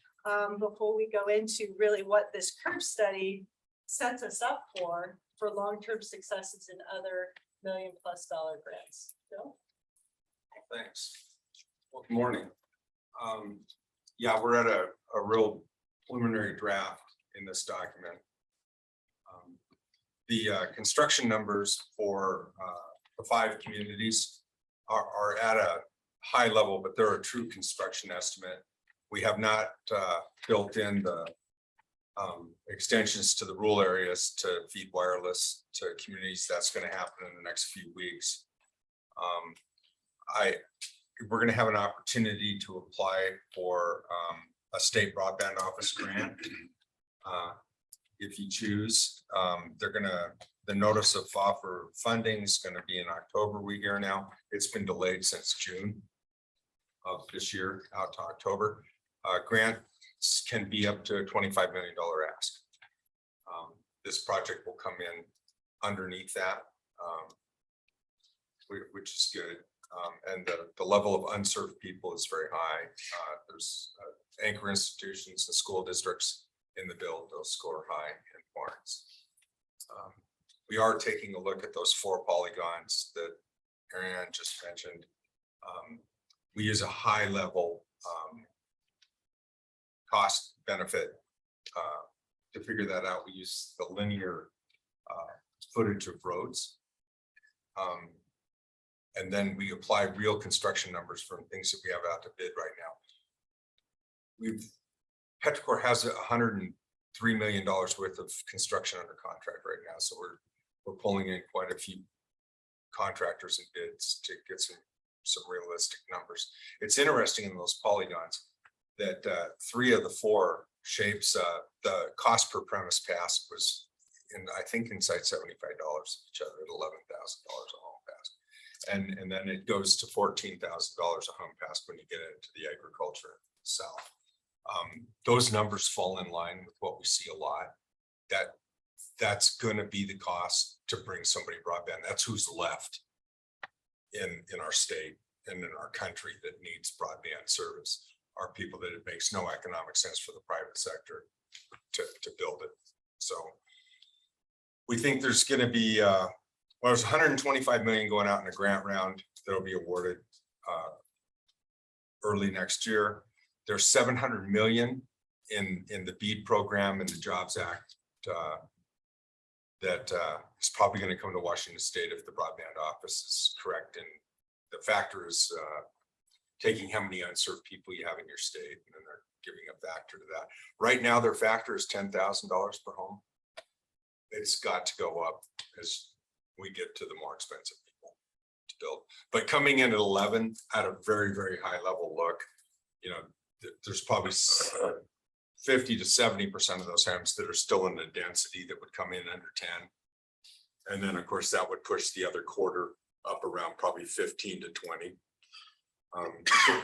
before we go into really what this CURB study sets us up for long-term successes in other $1 million+ grants. Joe? Thanks. Well, good morning. Yeah, we're at a real preliminary draft in this document. The construction numbers for the 5 communities are at a high level, but they're a true construction estimate. We have not built in the extensions to the rural areas to feed wireless to communities. That's going to happen in the next few weeks. we're gonna have an opportunity to apply for a state broadband office grant. If you choose, the notice of offer funding is gonna be in October, we hear now. It's been delayed since June of this year out to October. Grants can be up to a $25 million ask. This project will come in underneath that, which is good. And the level of unserved people is very high. There's anchor institutions and school districts in the bill, those score high in Florence. We are taking a look at those 4 polygons that Ariane just mentioned. We use a high level cost benefit to figure that out. We use the linear footage of roads. And then we apply real construction numbers from things that we have out to bid right now. Petrichor has $103 million worth of construction under contract right now. So we're pulling in quite a few contractors and bids to get some realistic numbers. It's interesting in those polygons that 3 of the 4 shapes, the cost per premise passed was I think inside $75 each other at $11,000 a home passed. And then it goes to $14,000 a home passed when you get into the agriculture south. Those numbers fall in line with what we see a lot. That's going to be the cost to bring somebody broadband. That's who's left in our state and in our country that needs broadband service, are people that it makes no economic sense for the private sector to build it. So we think there's going to be there's 125 million going out in a grant round that'll be awarded early next year. There's 700 million in the BEAD program and the Jobs Act that is probably going to come to Washington State if the broadband office is correct. And the factor is taking how many unserved people you have in your state, and then they're giving a factor to that. Right now, their factor is $10,000 per home. It's got to go up as we get to the more expensive people to build. But coming in at 11 at a very, very high level look, you know, there's probably 50 to 70% of those homes that are still in the density that would come in under 10. And then of course that would push the other quarter up around probably 15 to 20.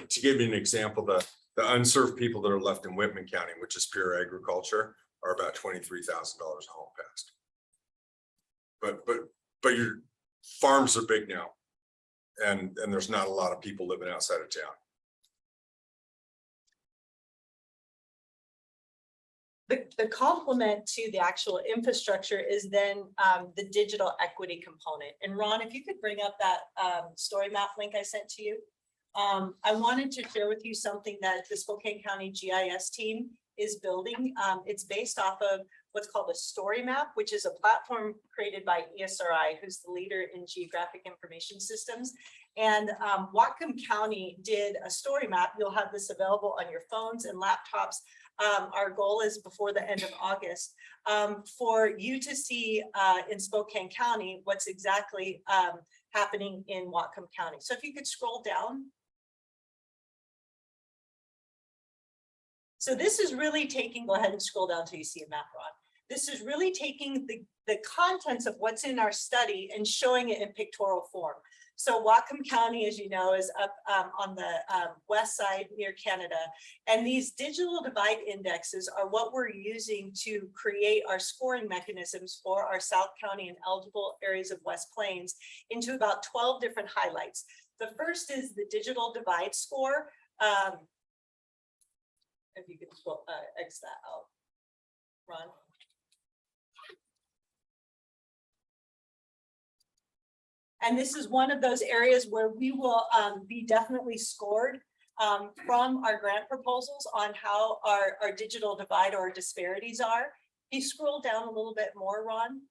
To give you an example, the unserved people that are left in Whitman County, which is pure agriculture, are about $23,000 a home passed. But your farms are big now, and there's not a lot of people living outside of town. The complement to the actual infrastructure is then the digital equity component. And Ron, if you could bring up that story map link I sent to you. I wanted to share with you something that the Spokane County GIS team is building. It's based off of what's called a story map, which is a platform created by ESRI, who's the leader in geographic information systems. And Whatcom County did a story map. You'll have this available on your phones and laptops. Our goal is before the end of August for you to see in Spokane County what's exactly happening in Whatcom County. So if you could scroll down. So this is really taking, go ahead and scroll down till you see a map, Ron. This is really taking the contents of what's in our study and showing it in pictorial form. So Whatcom County, as you know, is up on the west side near Canada. And these digital divide indexes are what we're using to create our scoring mechanisms for our South County and eligible areas of West Plains into about 12 different highlights. The first is the digital divide score. If you could X that out, Ron. And this is one of those areas where we will be definitely scored from our grant proposals on how our digital divide or disparities are. If you scroll down a little bit more, Ron.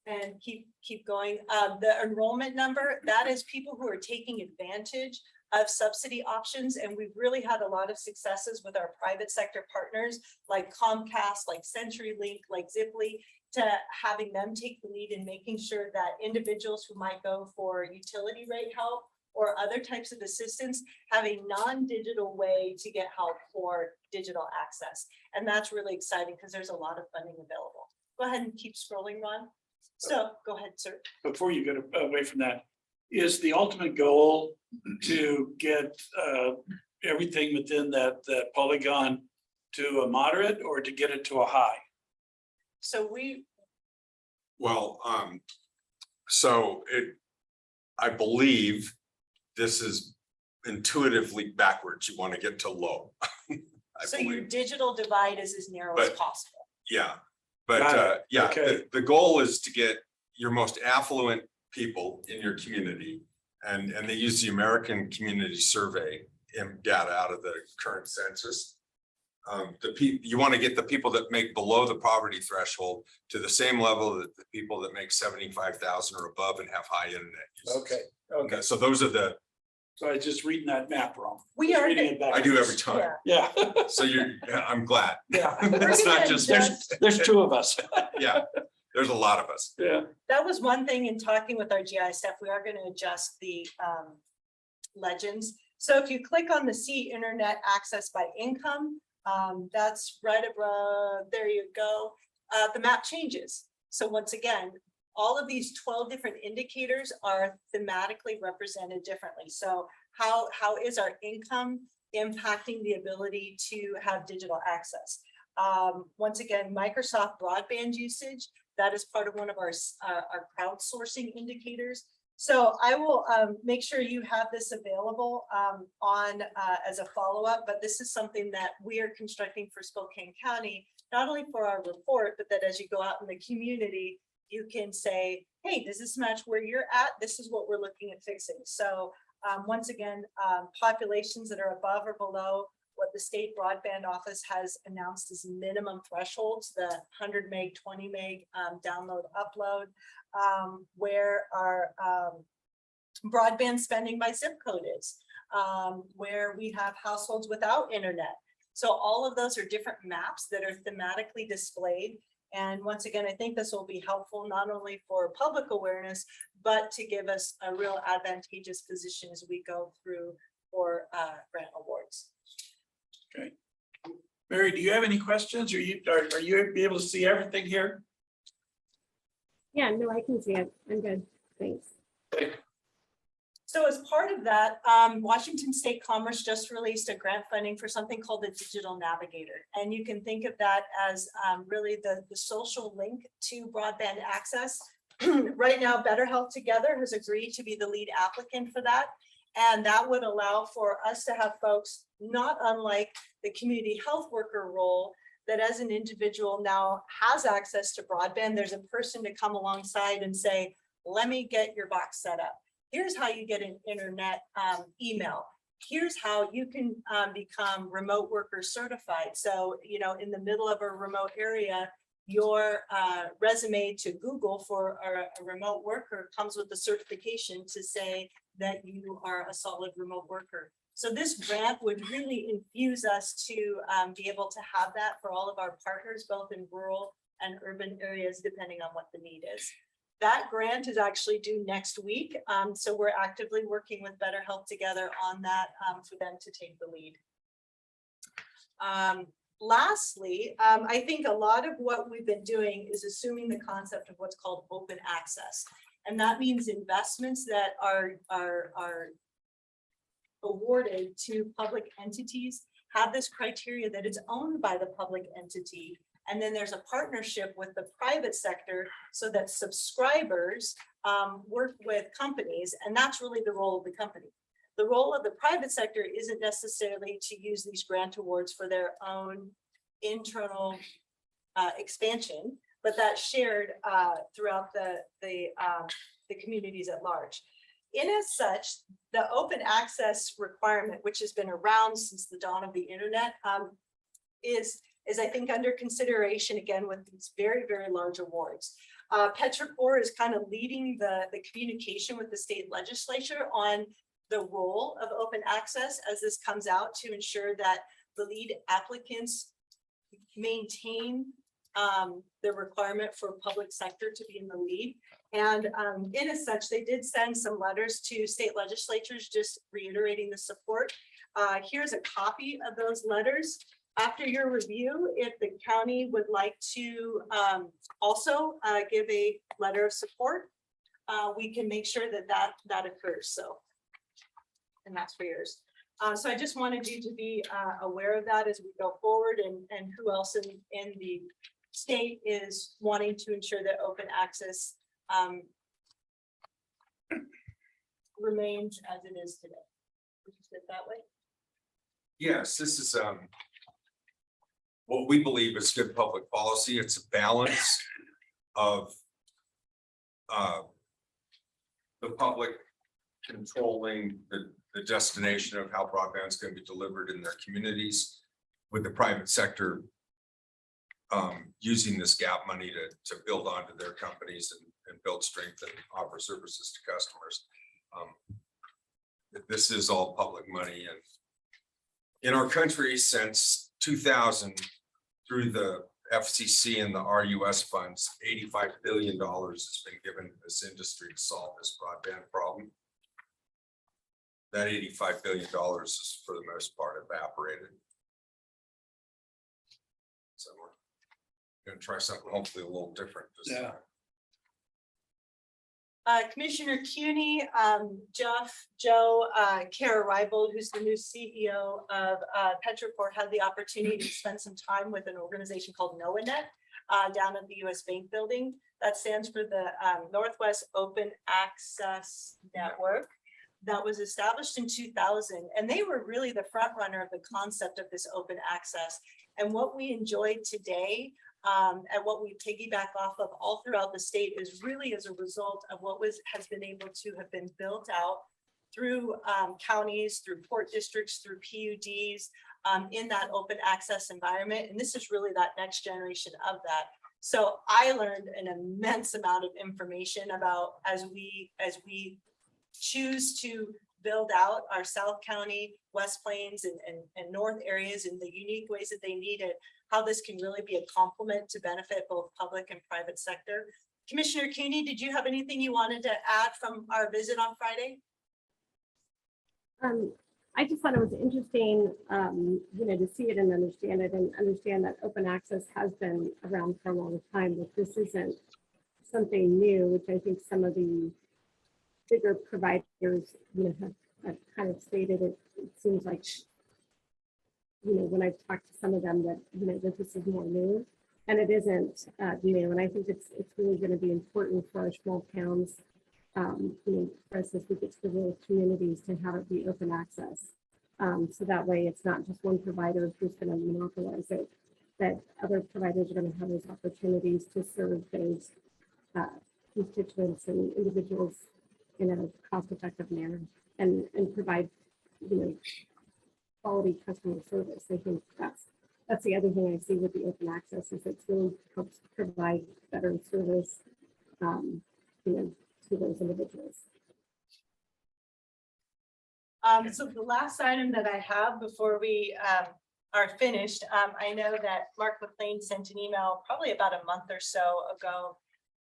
And keep going. The enrollment number, that is people who are taking advantage of subsidy options. And we've really had a lot of successes with our private sector partners like Comcast, like CenturyLink, like Ziply, to having them take the lead in making sure that individuals who might go for utility rate help or other types of assistance have a non-digital way to get help for digital access. And that's really exciting because there's a lot of funding available. Go ahead and keep scrolling, Ron. So go ahead, sir. Before you get away from that, is the ultimate goal to get everything within that polygon to a moderate or to get it to a high? So we, Well, so I believe this is intuitively backwards. You want to get to low. I so your believe. digital divide is as narrow as But- possible. Yeah, but Got it. yeah, Okay. the goal is to get your most affluent people in your community. And they use the American Community Survey data out of the current census. You want to get the people that make below the poverty threshold to the same level that the people that make 75,000 or above and have high internet use. Okay. So those are the, So I was just reading that map wrong. We Just are reading the- it back. I do every time. Yeah. Yeah. So I'm glad. Yeah. It's not just, There's two of us. yeah, there's a lot of us. Yeah. That was one thing in talking with our GI staff, we are going to adjust the legends. So if you click on the see internet access by income, that's right above, there you go. The map changes. So once again, all of these 12 different indicators are thematically represented differently. So how is our income impacting the ability to have digital access? Once again, Microsoft broadband usage, that is part of one of our crowdsourcing indicators. So I will make sure you have this available on as a follow-up, but this is something that we are constructing for Spokane County, not only for our report, but that as you go out in the community, you can say, hey, does this match where you're at? This is what we're looking at fixing. So once again, populations that are above or below what the state broadband office has announced as minimum thresholds, the 100 meg, 20 meg download, upload, where our broadband spending by zip code is, where we have households without internet. So all of those are different maps that are thematically displayed. And once again, I think this will be helpful not only for public awareness, but to give us a real advantageous position as we go through for grant awards. Okay. Mary, do you have any questions? Are you able to see everything here? Yeah, no, I can see it. I'm good. Thanks. Okay. So as part of that, Washington State Commerce just released a grant funding for something called the Digital Navigator. And you can think of that as really the social link to broadband access. Right now, Better Health Together has agreed to be the lead applicant for that. And that would allow for us to have folks, not unlike the community health worker role, that as an individual now has access to broadband, there's a person to come alongside and say, let me get your box set up. Here's how you get an internet email. Here's how you can become remote worker certified. So, you know, in the middle of a remote area, your resume to Google for a remote worker comes with the certification to say that you are a solid remote worker. So this grant would really infuse us to be able to have that for all of our partners, both in rural and urban areas, depending on what the need is. That grant is actually due next week. So we're actively working with Better Health Together on that for them to take the lead. Lastly, I think a lot of what we've been doing is assuming the concept of what's called open access. And that means investments that are awarded to public entities have this criteria that it's owned by the public entity. And then there's a partnership with the private sector so that subscribers work with companies, and that's really the role of the company. The role of the private sector isn't necessarily to use these grant awards for their own internal expansion, but that's shared throughout the communities at large. In as such, the open access requirement, which has been around since the dawn of the internet, is I think under consideration again with these very, very large awards. Petrocor is kind of leading the communication with the state legislature on the role of open access as this comes out to ensure that the lead applicants maintain the requirement for public sector to be in the lead. And in as such, they did send some letters to state legislatures, just reiterating the support. Here's a copy of those letters. After your review, if the county would like to also give a letter of support, we can make sure that that occurs. So, and that's for yours. So I just wanted you to be aware of that as we go forward, and who else in the state is wanting to ensure that open access remains as it is today. Would you say it that way? Yes, this is what we believe is good public policy. It's a balance of the public controlling the destination of how broadband is going to be delivered in their communities, with the private sector using this gap money to build onto their companies and build strength and offer services to customers. This is all public money, and in our country since 2000, through the FCC and the RUS funds, $85 billion has been given to this industry to solve this broadband problem. That $85 billion is for the most part evaporated. So we're gonna try something hopefully a little different. Yeah. Commissioner CUNY, Joe, Kara Reibold, who's the new CEO of Petrocor, had the opportunity to spend some time with an organization called NOAANET down at the US Bank building. That stands for the Northwest Open Access Network. That was established in 2000, and they were really the front runner of the concept of this open access. And what we enjoyed today, and what we piggyback off of all throughout the state, is really as a result of what has been able to have been built out through counties, through port districts, through PUDs, in that open access environment. And this is really that next generation of that. So I learned an immense amount of information about, as we choose to build out our South County, West Plains, and North areas in the unique ways that they need it, how this can really be a complement to benefit both public and private sector. Commissioner CUNY, did you have anything you wanted to add from our visit on Friday? I just thought it was interesting, to see it and understand that open access has been around for a long time, but this isn't something new, which I think some of the bigger providers, have kind of stated. It seems like, when I've talked to some of them, that, that this is more new, and it isn't new. And I think it's really going to be important for our small towns, for us as we get to the rural communities, to have it be open access. So that way it's not just one provider who's going to monopolize it, that other providers are going to have those opportunities to serve those constituents and individuals in a cost-effective manner, and provide, quality customer service. I think that's the other thing I see with the open access, is it's really helps provide better service, to those individuals. So the last item that I have before we are finished, I know that Mark McLean sent an email probably about a month or so ago.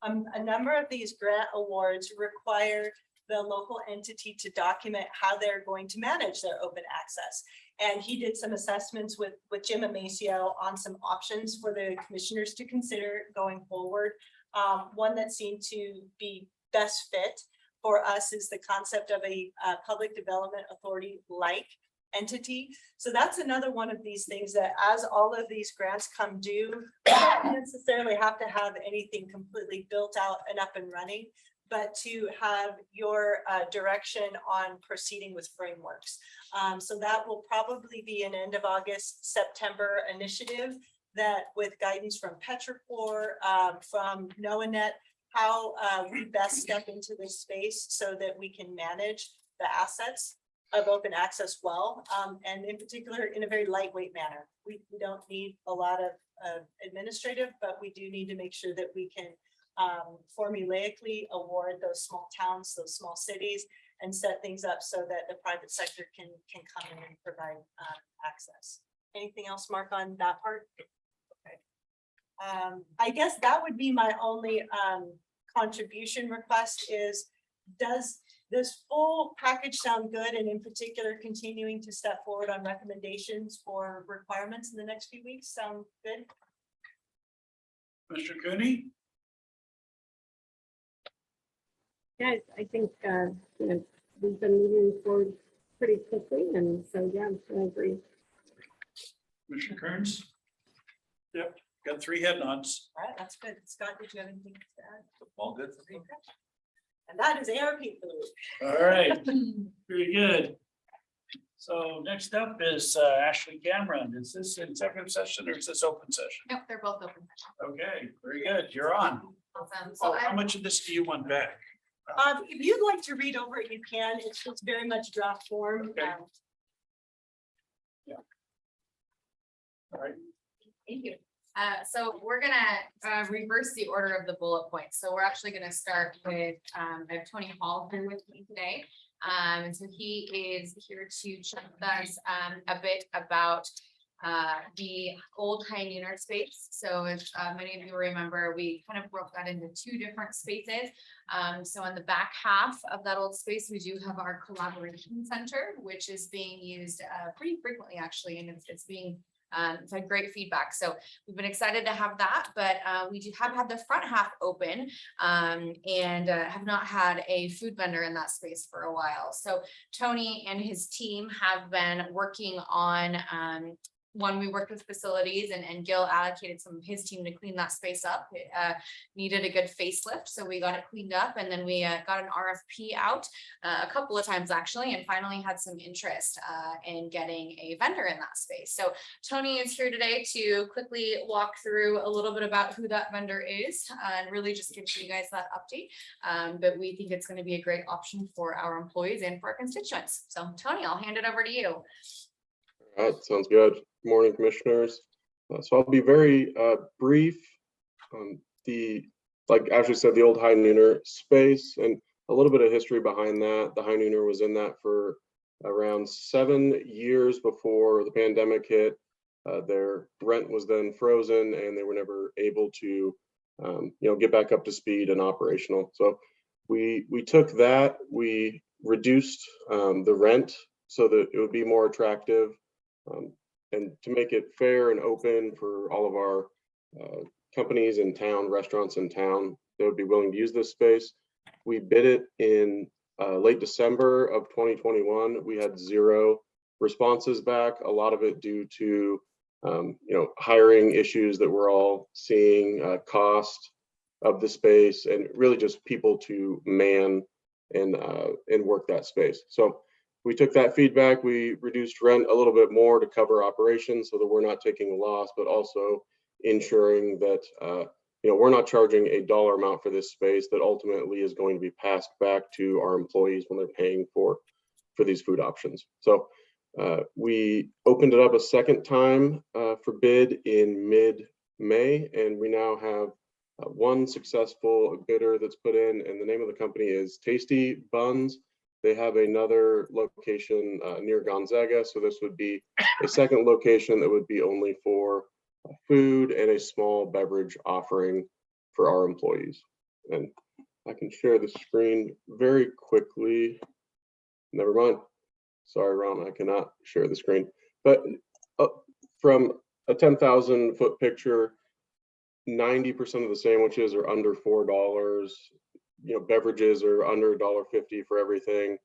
A number of these grant awards require the local entity to document how they're going to manage their open access. And he did some assessments with Jim Amacio on some options for the commissioners to consider going forward. One that seemed to be best fit for us is the concept of a public development authority like entity. So that's another one of these things that, as all of these grants come due, we don't necessarily have to have anything completely built out and up and running, but to have your direction on proceeding with frameworks. So that will probably be an end of August, September initiative, that with guidance from Petrocor, from NOAANET, how we best step into this space so that we can manage the assets of open access well, and in particular in a very lightweight manner. We don't need a lot of administrative, but we do need to make sure that we can formulaically award those small towns, those small cities, and set things up so that the private sector can come in and provide access. Anything else, Mark, on that part? Okay. I guess that would be my only contribution request is, does this full package sound good? And in particular, continuing to step forward on recommendations for requirements in the next few weeks sound good? Mr. Cooney? Yeah, I think, we've been moving forward pretty quickly, and so, yeah, I agree. Commissioner Kearns? Yep, got 3 head nods. All right, that's good. Scott, did you have anything to add? All good. And that is ARP food. All right, very good. So next up is Ashley Cameron. Is this executive session or is this open session? Nope, they're both open. Okay, very good. You're on. Awesome. So how much of this do you want back? If you'd like to read over it, you can. It's just very much draft form. Okay. All right. Thank you. So we're gonna reverse the order of the bullet points. So we're actually gonna start with, I have Tony Hall here with me today. And so he is here to chat with us a bit about the old High Nooner space. So if many of you remember, we kind of broke that into 2 different spaces. So on the back half of that old space, we do have our collaboration center, which is being used pretty frequently actually, and it's being it's had great feedback. So we've been excited to have that, but we have had the front half open and have not had a food vendor in that space for a while. So Tony and his team have been working on one, we worked with facilities and Gil allocated some of his team to clean that space up. It needed a good facelift, so we got it cleaned up, and then we got an RFP out a couple of times actually, and finally had some interest in getting a vendor in that space. So Tony is here today to quickly walk through a little bit about who that vendor is and really just give you guys that update. But we think it's going to be a great option for our employees and for our constituents. So Tony, I'll hand it over to you. All right, sounds good. Good morning, commissioners. So I'll be very brief. Like Ashley said, the old High Nooner space and a little bit of history behind that. The High Nooner was in that for around 7 years before the pandemic hit. Their rent was then frozen and they were never able to get back up to speed and operational. So we took that, we reduced the rent so that it would be more attractive. And to make it fair and open for all of our companies in town, restaurants in town that would be willing to use this space, we bid it in late December of 2021. We had 0 responses back, a lot of it due to hiring issues that we're all seeing, cost of the space, and really just people to man and work that space. So we took that feedback, we reduced rent a little bit more to cover operations so that we're not taking a loss, but also ensuring that we're not charging a dollar amount for this space that ultimately is going to be passed back to our employees when they're paying for these food options. So we opened it up a second time for bid in mid-May, and we now have 1 successful bidder that's put in, and the name of the company is Tasty Buns. They have another location near Gonzaga, so this would be a second location that would be only for food and a small beverage offering for our employees. And I can share the screen very quickly. Never mind. Sorry, Ron, I cannot share the screen. But from a 10,000 foot picture, 90% of the sandwiches are under $4. Beverages are under $1.50 for everything.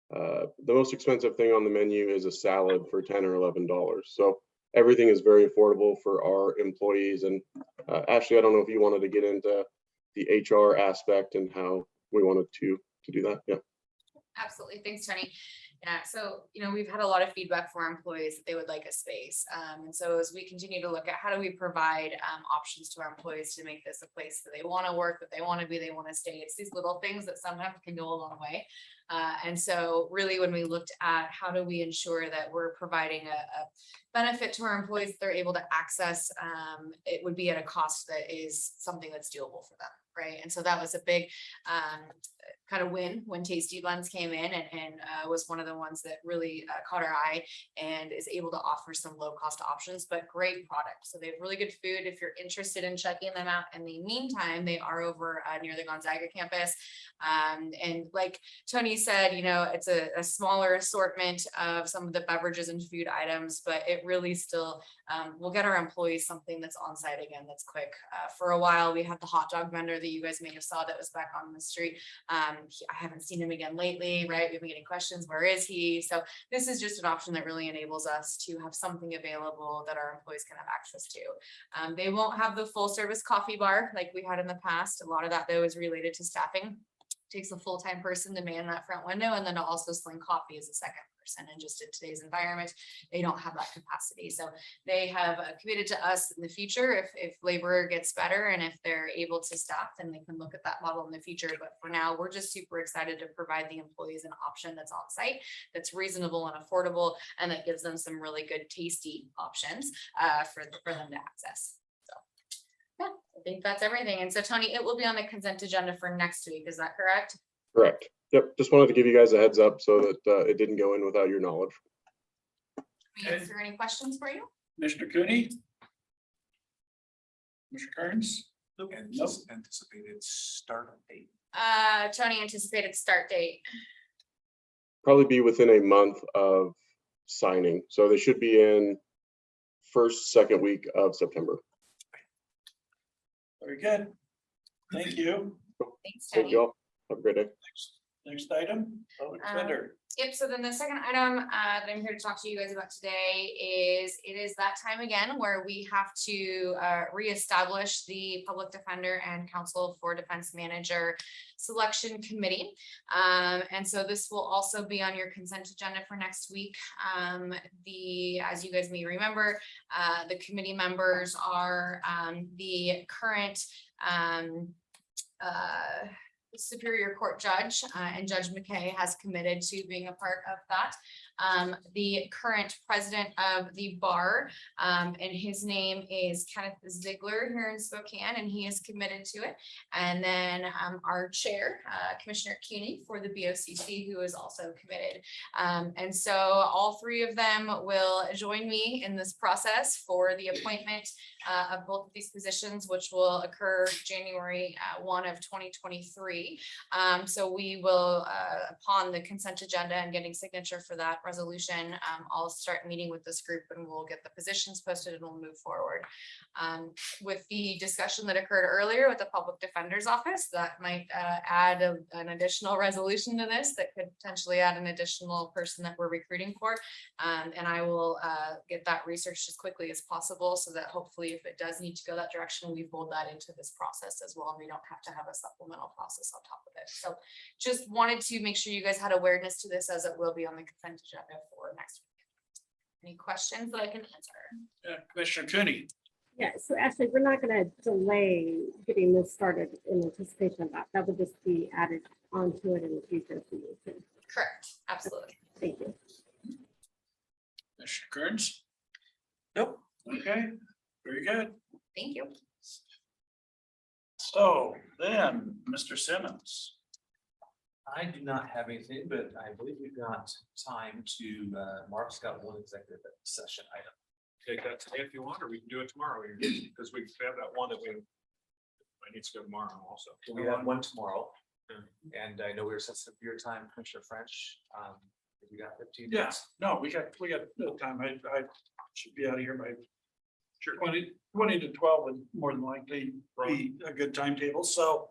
The most expensive thing on the menu is a salad for $10 or $11. So everything is very affordable for our employees. And Ashley, I don't know if you wanted to get into the HR aspect and how we wanted to do that. Yeah. Absolutely. Thanks, Tony. Yeah, so, we've had a lot of feedback from our employees that they would like a space. And so as we continue to look at how do we provide options to our employees to make this a place that they want to work, that they want to be, they want to stay. It's these little things that sometimes can go a long way. And so really when we looked at how do we ensure that we're providing a benefit to our employees that they're able to access, it would be at a cost that is something that's doable for them. Right. And so that was a big kind of win when Tasty Blends came in and was one of the ones that really caught our eye and is able to offer some low cost options, but great products. So they have really good food. If you're interested in checking them out in the meantime, they are over near the Gonzaga campus. And like Tony said, you know, it's a smaller assortment of some of the beverages and food items, but it really still will get our employees something that's on site again, that's quick. For a while, we had the hot dog vendor that you guys may have saw that was back on the street. I haven't seen him again lately, right? We've been getting questions, where is he? So this is just an option that really enables us to have something available that our employees can have access to. They won't have the full service coffee bar like we had in the past. A lot of that though is related to staffing. Takes a full-time person to man that front window and then to also sling coffee as a second person. And just in today's environment, they don't have that capacity. So they have committed to us in the future, if labor gets better and if they're able to staff, then they can look at that model in the future. But for now, we're just super excited to provide the employees an option that's on site, that's reasonable and affordable, and that gives them some really good tasty options for them to access. Yeah, I think that's everything. And so Tony, it will be on the consent agenda for next week. Is that correct? Correct. Yep. Just wanted to give you guys a heads up so that it didn't go in without your knowledge. Can we answer any questions for you? Commissioner Cooney? Commissioner Kearns? And just anticipated start date. Tony, anticipated start date. Probably be within a month of signing. So they should be in first, second week of September. Very good. Thank you. Thanks, Thank Tony. you all. Have a great day. Next item, public defender. Yep, so then the second item that I'm here to talk to you guys about today is, it is that time again where we have to reestablish the public defender and counsel for defense manager selection committee. And so this will also be on your consent agenda for next week. As you guys may remember, the committee members are the current Superior Court judge, and Judge McKay has committed to being a part of that. The current president of the bar, and his name is Kenneth Ziegler here in Spokane, and he is committed to it. And then our chair, Commissioner Cooney for the BOCC, who is also committed. And so all three of them will join me in this process for the appointment of both of these positions, which will occur January 1 of 2023. So we will, upon the consent agenda and getting signature for that resolution, I'll start meeting with this group and we'll get the positions posted and we'll move forward. With the discussion that occurred earlier with the public defender's office, that might add an additional resolution to this that could potentially add an additional person that we're recruiting for. And I will get that researched as quickly as possible so that hopefully if it does need to go that direction, we fold that into this process as well. And we don't have to have a supplemental process on top of it. So just wanted to make sure you guys had awareness to this, as it will be on the consent agenda for next week. Any questions that I can answer? Commissioner Cooney? Yeah, so Ashley, we're not going to delay getting this started in anticipation of that. That would just be added onto it in the future. Correct, absolutely. Thank you. Commissioner Kearns? Nope. Okay, very good. Thank you. So then, Mr. Simmons. I do not have anything, but I believe we've got time to, Mark's got one executive session item. Take that today if you want, or we can do it tomorrow, because we have that one that I need to go tomorrow also. We have one tomorrow. And I know we were sensitive to your time, Commissioner French. We got 15 minutes. Yes, no, we got no time. I should be out of here by 20 to 12 would more than likely be a good timetable. So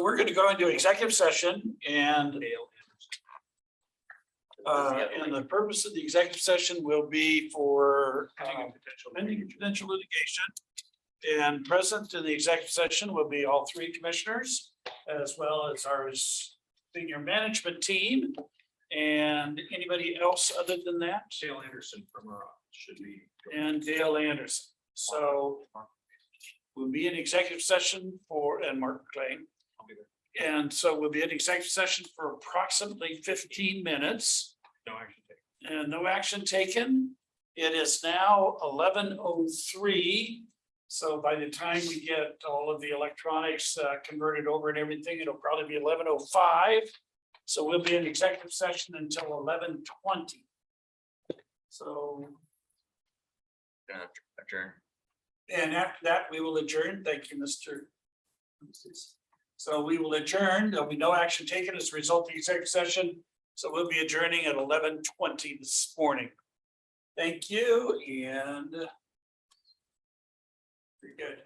we're going to go into executive session and the purpose of the executive session will be for pending potential litigation. And present in the executive session will be all three commissioners, as well as our senior management team. And anybody else other than that? Dale Anderson from our office should be. And Dale Anderson. So we'll be in executive session and Mark McLean. I'll be there. And so we'll be in executive session for approximately 15 minutes. No action taken. And no action taken. It is now 11:03. So by the time we get all of the electronics converted over and everything, it'll probably be 11:05. So we'll be in executive session until 11:20. So. Adjourn. And after that, we will adjourn. Thank you, Mr. So we will adjourn. There'll be no action taken as a result of the executive session. So we'll be adjourning at 11:20 this morning. Thank you and. Very good.